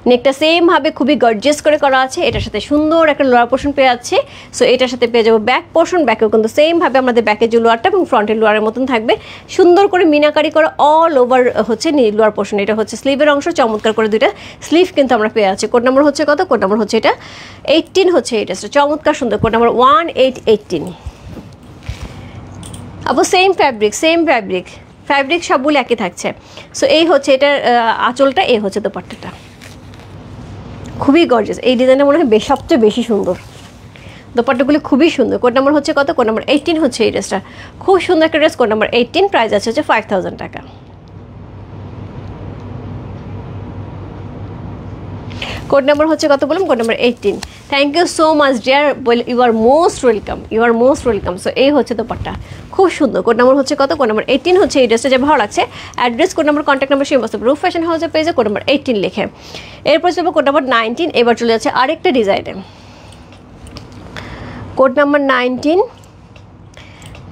নেকটা সেম ভাবে খুবই গর্জিয়াস করে করা আছে, এটার সাথে সুন্দর একটা লোয়ার পোর্শন পেয়ে যাচ্ছে। সো এটার সাথে পেয়ে যাবো ব্যাক পোর্শন, ব্যাকেও কিন্তু সেম ভাবে আমাদের ব্যাকের যে লোয়ারটা এবং ফ্রন্টের লোয়ারের মতন থাকবে, সুন্দর করে মিনাকারি করা অল ওভার হচ্ছে লোয়ার পোর্শন। এটা হচ্ছে স্লিভের অংশ, চমৎকার করে দুইটা স্লিভ কিন্তু আমরা পেয়ে যাচ্ছি। কোড নাম্বার হচ্ছে কত, কোড নাম্বার হচ্ছে এটা 18 হচ্ছে এই ড্রেসটা, চমৎকার সুন্দর। কোড নাম্বার 1818 আপু, same fabric, same fabric, fabric সবগুলো একই থাকছে। সো এই হচ্ছে এটার আঁচলটা, এই হচ্ছে দোপাট্টাটা, খুবই গর্জিয়াস। এই ডিজাইনটা মনে হয় সবচেয়ে বেশি সুন্দর, দোপাট্টাগুলি খুবই সুন্দর। কোড নাম্বার হচ্ছে কত, কোড নাম্বার 18 হচ্ছে এই ড্রেসটা, খুব সুন্দর একটা ড্রেস। কোড নাম্বার 18, প্রাইস আছে হচ্ছে 5000 টাকা। কোড নাম্বার হচ্ছে কত বলুন, code number 18। Thank you so much dear, you are most welcome, you are most welcome. So এই হচ্ছে দোপাট্টা, খুব সুন্দর। কোড নাম্বার হচ্ছে কত, কোড নাম্বার 18 হচ্ছে এই ড্রেসটা, যে ভালো লাগছে address, code number, contact number সেই হোয়াটসঅ্যাপ রূপ ফ্যাশন হাউসের পেজে কোড নাম্বার 18 লিখে। এরপর চলবে কোড নাম্বার 19। এবার চলে যাচ্ছে আরেকটা ডিজাইনে, কোড নাম্বার 19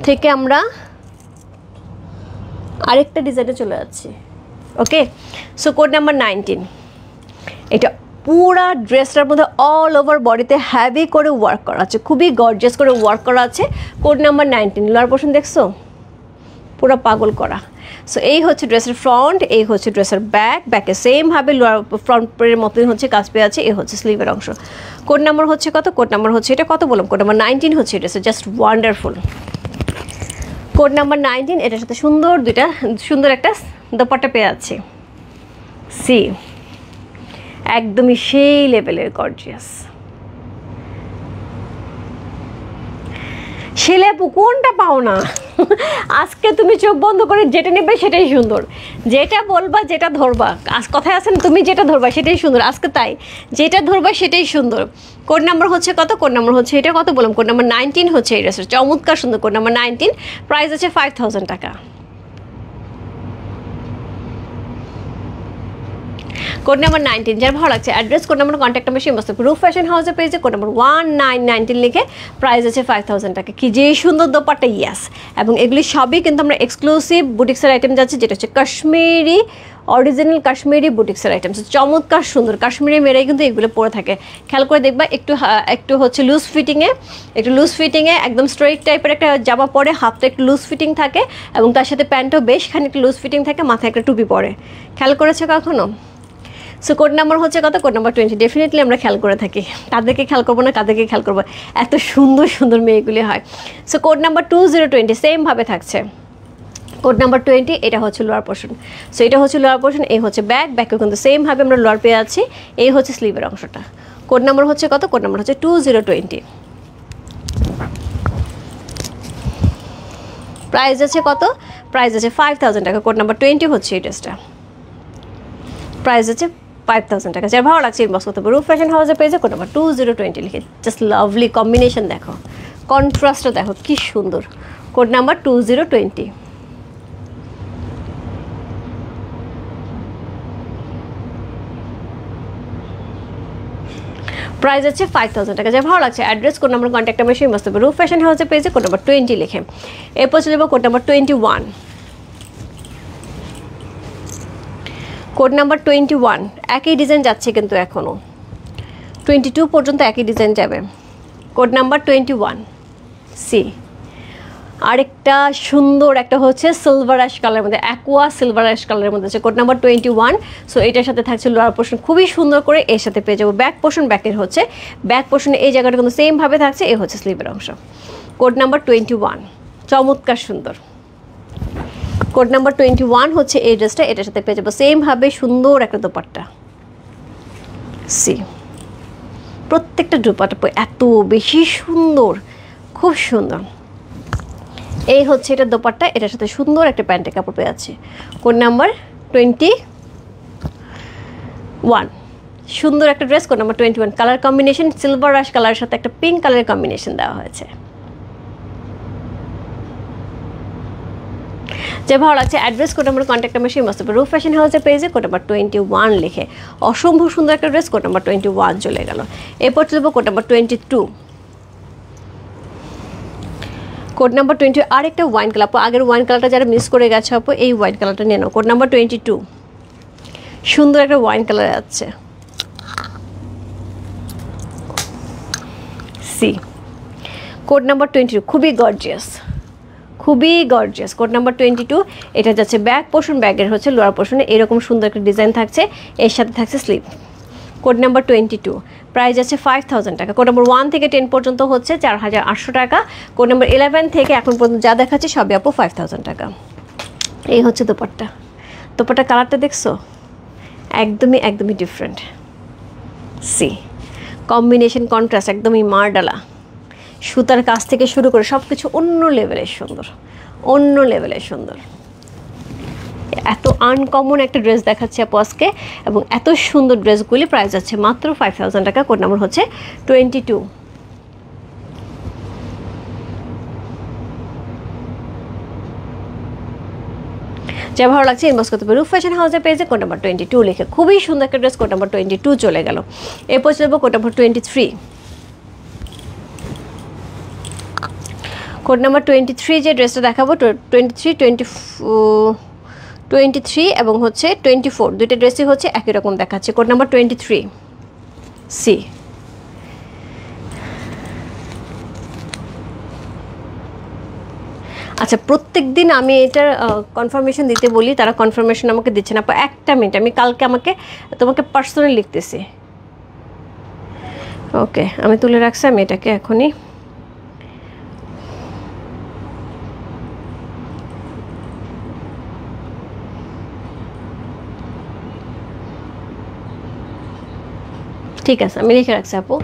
থেকে আমরা আরেকটা ডিজাইনে চলে যাচ্ছি। ওকে, সো কোড নাম্বার 19, এটা পুরা ড্রেসটার মধ্যে অল ওভার বডিতে হ্যাভি করে ওয়ার্ক করা আছে, খুবই গর্জিয়াস করে ওয়ার্ক করা আছে। কোড নাম্বার 19, লোয়ার পোর্শন দেখছো পুরো পাগল করা। সো এই হচ্ছে ড্রেসের ফ্রন্ট, এই হচ্ছে ড্রেসের ব্যাক, ব্যাকে সেমভাবে লোয়ার ফ্রন্টের মতন হচ্ছে কাজ পেয়ে আছে। এই হচ্ছে স্লিভের অংশ। কোড নাম্বার হচ্ছে কত, কোড নাম্বার হচ্ছে এটা কত বললাম, কোড নাম্বার 19 হচ্ছে ড্রেসের, জাস্ট ওয়ান্ডারফুল। কোড নাম্বার 19, এটার সাথে সুন্দর দুইটা সুন্দর একটা দোপাট্টা পেয়ে আছে। সি, একদমই সেই লেভেলের গর্জিয়াস। ছেলে আপু কোনটা পাও না, আজকে তুমি চোখ বন্ধ করে যেটা নেবে সেটাই সুন্দর, যেটা বলবা যেটা ধরবা, আজ কথায় আছে না তুমি যেটা ধরবা সেটাই সুন্দর, আজকে তাই যেটা ধরবা সেটাই সুন্দর। কোড নাম্বার হচ্ছে কত, কোড নাম্বার হচ্ছে এটা কত বললাম, কোড নাম্বার 19 হচ্ছে এই ড্রেসের, চমৎকার সুন্দর। কোড নাম্বার 19, প্রাইস আছে 5000 টাকা। কোড নাম্বার 19, যার ভালো লাগছে address, code number, contact number সেই মস্ত রূপ ফ্যাশন হাউসের পেজে কোড নাম্বার 1919 লিখে প্রাইস আছে 5000 টাকা। কি যে সুন্দর দোপাট্টা, ইয়াস। এবং এগুলি সবই কিন্তু আমরা এক্সক্লুসিভ বুটিক্সের আইটেম যাচ্ছে, যেটা হচ্ছে কাশ্মীরি অরিজিনাল কাশ্মীরি বুটিক্সের আইটেম। চমৎকার সুন্দর কাশ্মীরি মেয়েরাই কিন্তু এগুলো পরে থাকে, খেয়াল করে দেখবা। একটু হচ্ছে লুজ ফিটিংয়ে একদম স্ট্রেইট টাইপের একটা জামা পরে, হাতটা একটু লুজ ফিটিং থাকে এবং তার সাথে প্যান্টও বেশ খানিকটা লুজ ফিটিং থাকে, মাথায় একটা টুপি পরে। খেয়াল করেছে কখনো? সো কোড নাম্বার হচ্ছে কত, কোড নাম্বার 20। ডেফিনেটলি আমরা খেয়াল করে থাকি, তাদেরকে খেয়াল করবো না, কাদেরকে খেয়াল করবো, এত সুন্দর সুন্দর মেয়েগুলি হয়। সো কোড নাম্বার 2020 সেমভাবে থাকছে। কোড নাম্বার 20, এটা হচ্ছে লোয়ার পোর্শন। সো এটা হচ্ছে লোয়ার পোর্শন, এই হচ্ছে ব্যাকেও কিন্তু সেমভাবে আমরা লোয়ার পেয়ে আছি। এই হচ্ছে স্লিভের অংশটা। কোড নাম্বার হচ্ছে কত, কোড নাম্বার হচ্ছে 2020। প্রাইস আছে কত, প্রাইস আছে 5000 টাকা। কোড নাম্বার 20 হচ্ছে এই ড্রেসটা, প্রাইস আছে 5000 টাকা। যার ভালো লাগছে ইনবক্স করতে হবে রূপ ফ্যাশন হাউসের পেজে কোড নাম্বার 2020 লিখে। জাস্ট লাভলি কম্বিনেশন দেখো, কন্ট্রাস্টটা দেখো কি সুন্দর। Code number 2020। প্রাইস আছে 5000 টাকা। যার ভালো লাগছে address, code number, contact number সেই মস্ত রূপ ফ্যাশন হাউসের পেজে কোড নাম্বার 20 লিখে। এরপর চলে যাবো কোড নাম্বার 21। কোড নাম্বার 21, একই ডিজাইন যাচ্ছে কিন্তু এখনও 22 পর্যন্ত একই ডিজাইন যাবে। কোড নাম্বার 21 সি, আরেকটা সুন্দর একটা হচ্ছে সিলভার অ্যাশ কালারের মধ্যে, অ্যাকোয়া সিলভার অ্যাশ কালারের মধ্যে আছে। Code number 21। সো এটার সাথে থাকছে লোয়ার পোর্শন খুবই সুন্দর করে, এর সাথে পেয়ে যাবো ব্যাক পোর্শন। ব্যাকের হচ্ছে ব্যাক পোর্শনে এই জায়গাটা কিন্তু সেমভাবে থাকছে, এ হচ্ছে স্লিভের অংশ। কোড নাম্বার 21, চমৎকার সুন্দর। কোড নাম্বার 21 হচ্ছে এই ড্রেসটা, এটার সাথে পেয়ে যাবো সেমভাবে সুন্দর একটা দোপাট্টা। সি প্রত্যেকটা দুপাট্টা এত বেশি সুন্দর, খুব সুন্দর। এই হচ্ছে এটা দোপাট্টা, এটার সাথে সুন্দর একটা প্যান্টের কাপড় পেয়ে আছে। কোড নাম্বার 21, সুন্দর একটা dress. Code number 21, colour combination silver রাশ কালারের সাথে একটা পিঙ্ক কালারের কম্বিনেশন দেওয়া হয়েছে। যে ভালো লাগছে address, code number, contact number সেই মস্ত রূপ ফ্যাশন হাউসের পেজে কোড নাম্বার 21 লিখে অসম্ভব সুন্দর একটা ড্রেস। কোড নাম্বার 21 চলে গেল। এরপর চলবো কোড নাম্বার 22, কোড নাম্বার 20 আর একটা ওয়াইন কালার। আগের ওয়াইন কালারটা যারা মিস করে গেছে আপু এই ওয়াইন কালারটা নিয়ে নাও। কোড নাম্বার 22, সুন্দর একটা ওয়াইন কালার আছে। সি কোড নাম্বার 22, খুবই গর্জিয়াস, খুবই গর্জিয়াস। কোড নাম্বার 22, এটা যাচ্ছে ব্যাক পোর্শন, ব্যাগের হচ্ছে লোয়ার পোর্শনে এরকম সুন্দর একটা ডিজাইন থাকছে, এর সাথে থাকছে স্লিভ। কোড নাম্বার 22, প্রাইস আছে 5000 টাকা। কোড নাম্বার 1 থেকে 10 পর্যন্ত হচ্ছে 4800 টাকা। কোড নাম্বার 11 থেকে এখন পর্যন্ত যা দেখাচ্ছে সবই আপু 5000 টাকা। এই হচ্ছে দোপাট্টা। দোপাট্টা কালারটা দেখছো, একদমই ডিফারেন্ট। সি কম্বিনেশন কন্ট্রাস্ট একদমই মারডালা, সুতার কাছ থেকে শুরু করে সব কিছু অন্য লেভেলের সুন্দর, অন্য লেভেলের সুন্দর। এত আনকমন একটা ড্রেস দেখাচ্ছে আপু আজকে, এবং এত সুন্দর ড্রেসগুলি প্রাইস আছে মাত্র 5000 টাকা। কোড নাম্বার হচ্ছে 22। যা ভালো লাগছে ইনবক্স করতে পারে রূপ ফ্যাশন হাউসের পেজে কোড নাম্বার 22 লিখে। খুবই সুন্দর একটা ড্রেস। কোড নাম্বার 22 চলে গেল। এরপর চলবো কোড নাম্বার 23। কোড নাম্বার 23 যে ড্রেসটা দেখাবো 23 এবং হচ্ছে 24 দুইটা ড্রেসই হচ্ছে একই রকম দেখাচ্ছে। Code number 23। সি আচ্ছা, প্রত্যেক দিন আমি এটার কনফার্মেশন দিতে বলি, তারা কনফার্মেশন আমাকে দিচ্ছে না। একটা মিনিট, আমি কালকে তোমাকে পার্সোনালি লিখতেছি। ওকে, আমি তুলে রাখছি, আমি এটাকে এখনই ঠিক আছে, আমি লিখে রাখছি আপু।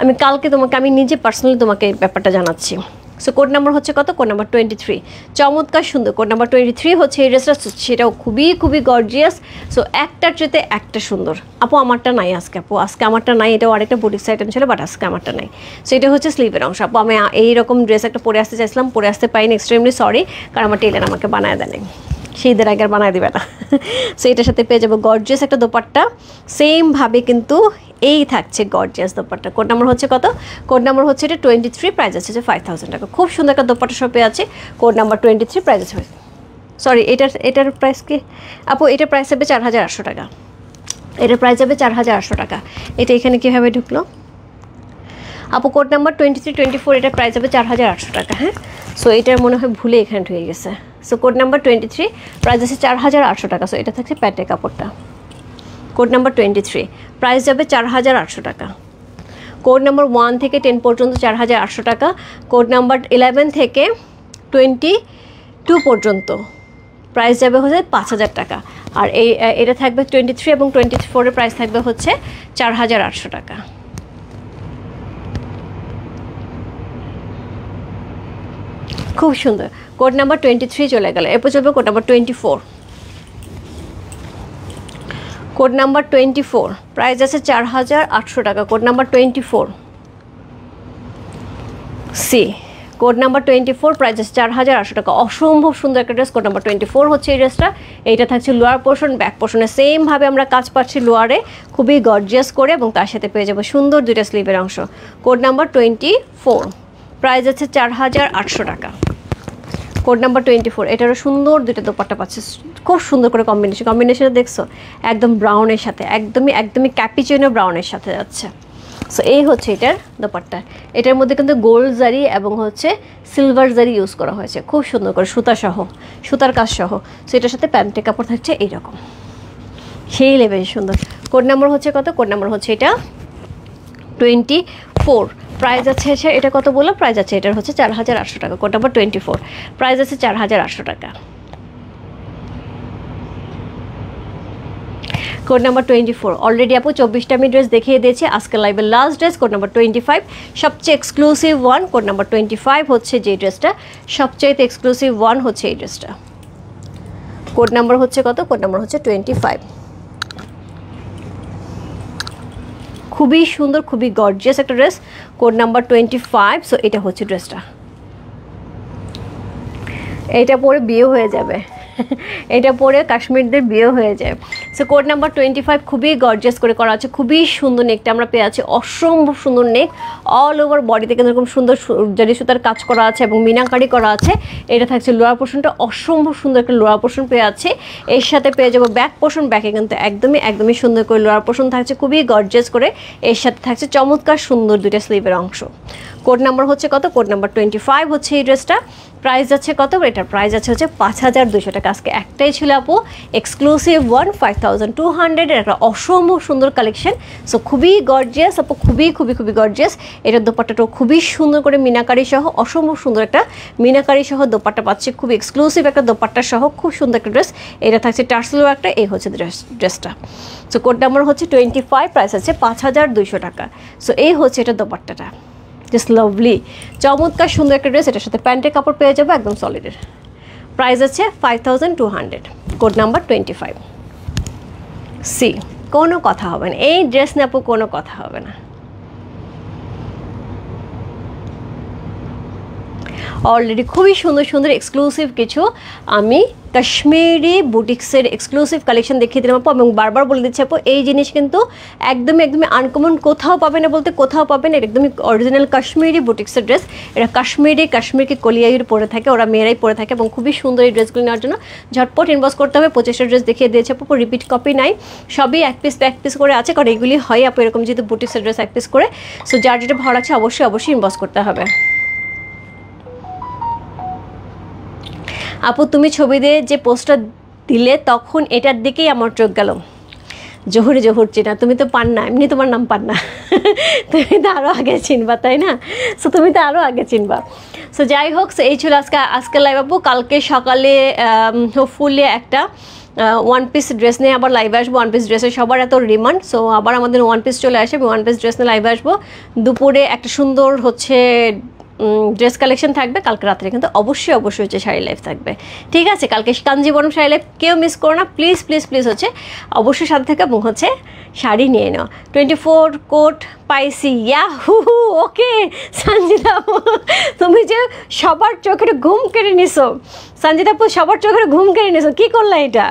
আমি কালকে আমি নিজে পার্সোনালি তোমাকে এই ব্যাপারটা জানাচ্ছি। সো কোড নাম্বার হচ্ছে কত? Code number 23। চমৎকার সুন্দর কোড নাম্বার 23 হচ্ছে এই ড্রেসটা, সেটাও খুবই গর্জিয়াস। সো একটার চেতে একটা সুন্দর। আপু আমারটা নাই আজকে, আজকে আমারটা নাই, এটাও আরেকটা বুটিক্স আইটেম ছিল, বাট আজকে আমারটা নাই। সো এটা হচ্ছে স্লিভের অংশ। আপু আমি এইরকম ড্রেস একটা পরে আসতে চাইছিলাম, পরে আসতে পারিনি, এক্সট্রিমলি সরি, কারণ আমার টেলার আমাকে বানায় দেয় নাই, শীতের আগে আর বানায় দিবে না। সো এটার সাথে পেয়ে যাবো গর্জিয়াস একটা দোপাট্টা, সেমভাবে কিন্তু এই থাকছে গর্জিয়াস দোপাট্টা। কোড নাম্বার হচ্ছে কত? কোড নাম্বার হচ্ছে এটা 23, প্রাইস আছে যে 5000 টাকা। খুব সুন্দর একটা দোপাট্টা শপে আছে। কোড নাম্বার 23, প্রাইস আছে, সরি এটার প্রাইস কি আপু? এটার প্রাইস হবে 4800 টাকা। এটার প্রাইস হবে 4800 টাকা। এটা এখানে কীভাবে ঢুকলো আপু? কোড নাম্বার 23, 24, এটার প্রাইস হবে 4800 টাকা। হ্যাঁ, সো এটার মনে হয় ভুলে এখানে ঢুকে গেছে। সো কোড নাম্বার 23, প্রাইস আছে 4800 টাকা। সো এটা থাকছে প্যান্টের কাপড়টা। কোড নাম্বার 23, প্রাইস যাবে 4800 টাকা। কোড নাম্বার 1 থেকে 10 পর্যন্ত 4800 টাকা। কোড নাম্বার 11 থেকে 22 পর্যন্ত প্রাইস যাবে হচ্ছে 5000 টাকা। আর এটা থাকবে 23 এবং 24-এর প্রাইস থাকবে হচ্ছে 4800 টাকা। খুব সুন্দর। কোড নাম্বার 23 চলে গেল। এরপর চলবে code number 24। Code number 24, price আছে 4800 টাকা। Code number 24। See code number 24, price আছে 4800 টাকা। অসম্ভব সুন্দর একটা ড্রেস। কোড নাম্বার 24 হচ্ছে এই ড্রেসটা। এইটা থাকছে লোয়ার পোর্শন, ব্যাক পোর্শনে সেমভাবে আমরা কাজ পাচ্ছি লোয়ারে, খুবই গর্জিয়াস করে, এবং তার সাথে পেয়ে যাবো সুন্দর দুইটা স্লিভের অংশ। কোড নাম্বার 24, প্রাইস আছে 4800 টাকা। কোড নাম্বার 24, এটারও সুন্দর দুটো দোপাট্টা পাচ্ছে, খুব সুন্দর করে কম্বিনেশনটা দেখছো, একদম ব্রাউনের সাথে, একদমই ক্যাপিচিনো ব্রাউনের সাথে যাচ্ছে। সো এই হচ্ছে এটার দোপাট্টা। এটার মধ্যে কিন্তু গোল্ড জারি এবং হচ্ছে সিলভার জারি ইউজ করা হয়েছে, খুব সুন্দর করে সুতার কাজ সহ। সো এটার সাথে প্যান্টের কাপড় থাকছে এইরকম, সেই লেভেল সুন্দর। কোড নাম্বার হচ্ছে কত? কোড নাম্বার হচ্ছে এটা 24, প্রাইস আছে এটা কত বললো? প্রাইস আছে এটার হচ্ছে 4800 টাকা। কোড নাম্বার 24, প্রাইস আছে 4800 টাকা। কোড নাম্বার 24 অলরেডি আপু 24টা আমি ড্রেস দেখিয়ে দিয়েছি আজকের লাইভের লাস্ট ড্রেস কোড নাম্বার 25 সবচেয়ে এক্সক্লুসিভ ওয়ান কোড নাম্বার 25 হচ্ছে যে ড্রেসটা সবচেয়ে এক্সক্লুসিভ ওয়ান হচ্ছে এই ড্রেসটা কোড নাম্বার হচ্ছে কত কোড নাম্বার হচ্ছে 25 খুবই সুন্দর খুবই গর্জিয়াস একটা ড্রেস কোড নাম্বার 25 সো এটা হচ্ছে ড্রেসটা এটা পরে বিয়ে হয়ে যাবে এটা পরে কাশ্মীরদের বিয়ে হয়ে যায় সো কোড নাম্বার 25 খুবই গর্জিয়াস করে করা আছে খুবই সুন্দর নেকটা আমরা পেয়ে আছি অসম্ভব সুন্দর নেক অল ওভার বডিতে কিন্তু এরকম সুন্দর জারি সুতার কাজ করা আছে এবং মিনাকারি করা আছে এটা থাকছে লোয়ার পোর্শনটা অসম্ভব সুন্দর একটা লোয়ার পোর্শন পেয়ে আছে এর সাথে পেয়ে যাবো ব্যাক পোর্শন ব্যাকে কিন্তু একদমই সুন্দর করে লোয়ার পোর্শন থাকছে খুবই গর্জিয়াস করে এর সাথে থাকছে চমৎকার সুন্দর দুইটা স্লিভের অংশ কোড নাম্বার হচ্ছে কত কোড নাম্বার 25 হচ্ছে এই ড্রেসটা প্রাইস আছে কত এটার প্রাইস আছে হচ্ছে 5200 টাকা আজকে একটাই ছিল আপু এক্সক্লুসিভ 5200 এর একটা অসম্ভব সুন্দর কালেকশন সো খুবই গর্জিয়াস আপু খুবই গর্জিয়াস এটার দোপাট্টাটাও খুবই সুন্দর করে মিনাকারি সহ অসম্ভব সুন্দর একটা মিনাকারি সহ দোপাট্টা পাচ্ছি খুব এক্সক্লুসিভ একটা দোপাট্টা সহ খুব সুন্দর একটা ড্রেস এটা থাকছে টার্সেলও একটা এই হচ্ছে ড্রেসটা সো কোড নাম্বার হচ্ছে 25 প্রাইস আছে 5200 টাকা সো এই হচ্ছে এটা দোপাট্টাটা জাস্ট লাভলি চমৎকার সুন্দর একটা ড্রেস এটার সাথে প্যান্টের কাপড় পেয়ে যাবে একদম সলিডের প্রাইস আছে 5200 কোড নাম্বার 25 সি কোনো কথা হবে না এই ড্রেস নিয়ে আপু কোনো কথা হবে না অলরেডি খুবই সুন্দর এক্সক্লুসিভ কিছু আমি কাশ্মীরি বুটিক্সের এক্সক্লুসিভ কালেকশন দেখিয়ে দিলাম আপু এবং বারবার বলে দিচ্ছি আপু এই জিনিস কিন্তু একদমই আনকমন কোথাও পাবে না বলতে কোথাও পাবেন এটা একদমই অরিজিনাল কাশ্মীরি বুটিক্সের ড্রেস এটা কাশ্মীরকে কলিয়াইর পরে থাকে ওরা মেয়েরাই পরে থাকে এবং খুবই সুন্দর এই ড্রেসগুলো নেওয়ার জন্য ঝটপট ইনবক্স করতে হবে 25টা ড্রেস দেখিয়ে দিয়েছে আপু রিপিট কপি নাই সবই এক পিস করে আছে কারণ এগুলি হয় আপু এরকম যেহেতু বুটিক্সের ড্রেস এক পিস করে সো যার যেটা ভালো লাগছে অবশ্যই ইনবক্স করতে হবে আপু তুমি ছবি দিয়ে যে পোস্টটা দিলে তখন এটার দিকেই আমার চোখ গেল জহুর চিনা তুমি তো পান্না এমনি তোমার নাম পান্না তুমি তো আরও আগে চিনবা তাই না সো তুমি তো আরও আগে চিনবা সো যাই হোক এই ছিল আজকে লাইভ আপু কালকে সকালে হোপফুলি একটা ওয়ান পিস ড্রেস নিয়ে আবার লাইভে আসবো ওয়ান পিস ড্রেসের সবার এত ডিমান্ড সো আবার আমাদের ওয়ান পিস চলে আসে ওয়ান পিস ড্রেস নিয়ে লাইভে আসবো দুপুরে একটা সুন্দর হচ্ছে ড্রেস কালেকশন থাকবে কালকে রাত্রে কিন্তু অবশ্যই হচ্ছে শাড়ি লাইভ থাকবে ঠিক আছে কালকে কাঞ্জিবরম শাড়ি লাইভ কেউ মিস করো না প্লিজ হচ্ছে অবশ্যই সাথে থেকে এবং হচ্ছে শাড়ি নিয়ে নাও 24 কোট পাইসি ওকে সঞ্জিতা আপু তুমি যে সবার চোখের ঘুম কেড়ে নিছো সঞ্জিতা আপু সবার চোখের ঘুম কেড়ে নিছো কী করলা এটা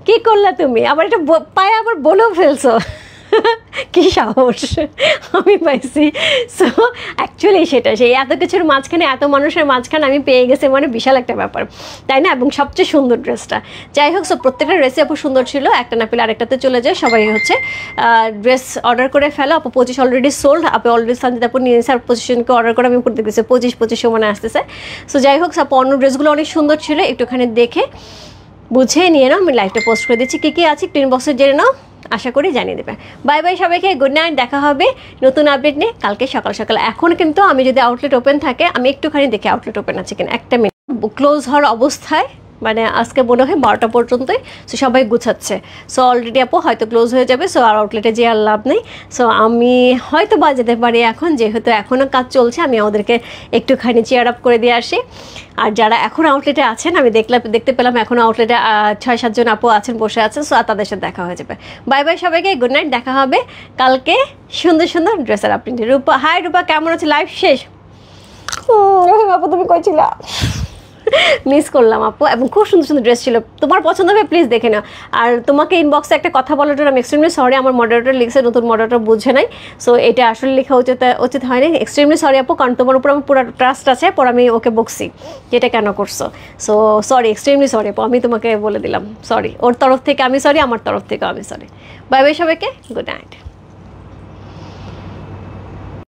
কী করলা তুমি আবার এটা পায়ে আবার বলেও ফেলছো কি সাহস আমি পাইছি সো অ্যাকচুয়ালি সেটা সেই এত কিছুর মাঝখানে এত মানুষের মাঝখানে আমি পেয়ে গেছি মানে বিশাল একটা ব্যাপার তাই না এবং সবচেয়ে সুন্দর ড্রেসটা যাই হোক সো প্রত্যেকটা ড্রেসই আপু সুন্দর ছিল একটা না পেলে আরেকটাতে চলে যায় সবাই হচ্ছে ড্রেস অর্ডার করে ফেলো আপু 25 অলরেডি সোল্ড আপু অলরেডি সঞ্জিতা আপু নিয়ে আর পজিশনকে অর্ডার করে আমি উপর দেখতেছি 25 মানে আসতেছে সো যাই হোক আপু অন্য ড্রেসগুলো অনেক সুন্দর ছিল একটুখানি দেখে বুঝে নিয়ে নাও আমি লাইভটা পোস্ট করে দিচ্ছি কী আছে টিন বক্সে জেনে নাও আশা করি জানিয়ে দেবে বাই সবাইকে গুড নাইট দেখা হবে নতুন আপডেট নিয়ে কালকে সকাল এখন কিন্তু আমি যদি আউটলেট ওপেন থাকে আমি একটুখানি দেখি আউটলেট ওপেন আছে কিনা একটা মিনিট ক্লোজ হওয়ার অবস্থায় মানে আজকে মনে হয় 12টা পর্যন্তই সো সবাই গুছাচ্ছে সো অলরেডি আপু হয়তো ক্লোজ হয়ে যাবে সো আর আউটলেটে যে আর লাভ নেই সো আমি হয়তো যেতে পারি এখন যেহেতু এখনও কাজ চলছে আমি ওদেরকে একটুখানি চেয়ার আপ করে দিয়ে আসি আর যারা এখন আউটলেটে আছেন আমি দেখতে পেলাম এখন আউটলেটে 6-7 জন আপু আছেন বসে আছেন সো তাদের সাথে দেখা হয়ে যাবে বাই সবাইকে গুড নাইট দেখা হবে কালকে সুন্দর ড্রেসের আপনি রূপা হাই রূপা কেমন আছে লাইভ শেষ আপু তুমি কইছিলা মিস করলাম আপু এবং খুব সুন্দর ড্রেস ছিল তোমার পছন্দ হবে প্লিজ দেখে নাও আর তোমাকে ইনবক্সে একটা কথা বলার জন্য আমি এক্সট্রিমলি সরি আমার মডারেটর লিখছে নতুন মডারেটর বুঝে নাই সো এটা আসলে লেখা উচিত হয়নি এক্সট্রিমলি সরি আপু কারণ তোমার উপর আমার পুরো ট্রাস্ট আছে পর আমি ওকে বকছি যেটা কেন করছো সো সরি এক্সট্রিমলি সরি আপু আমি তোমাকে বলে দিলাম সরি ওর তরফ থেকে আমি সরি আমার তরফ থেকে আমি সরি বাই সবাইকে গুড নাইট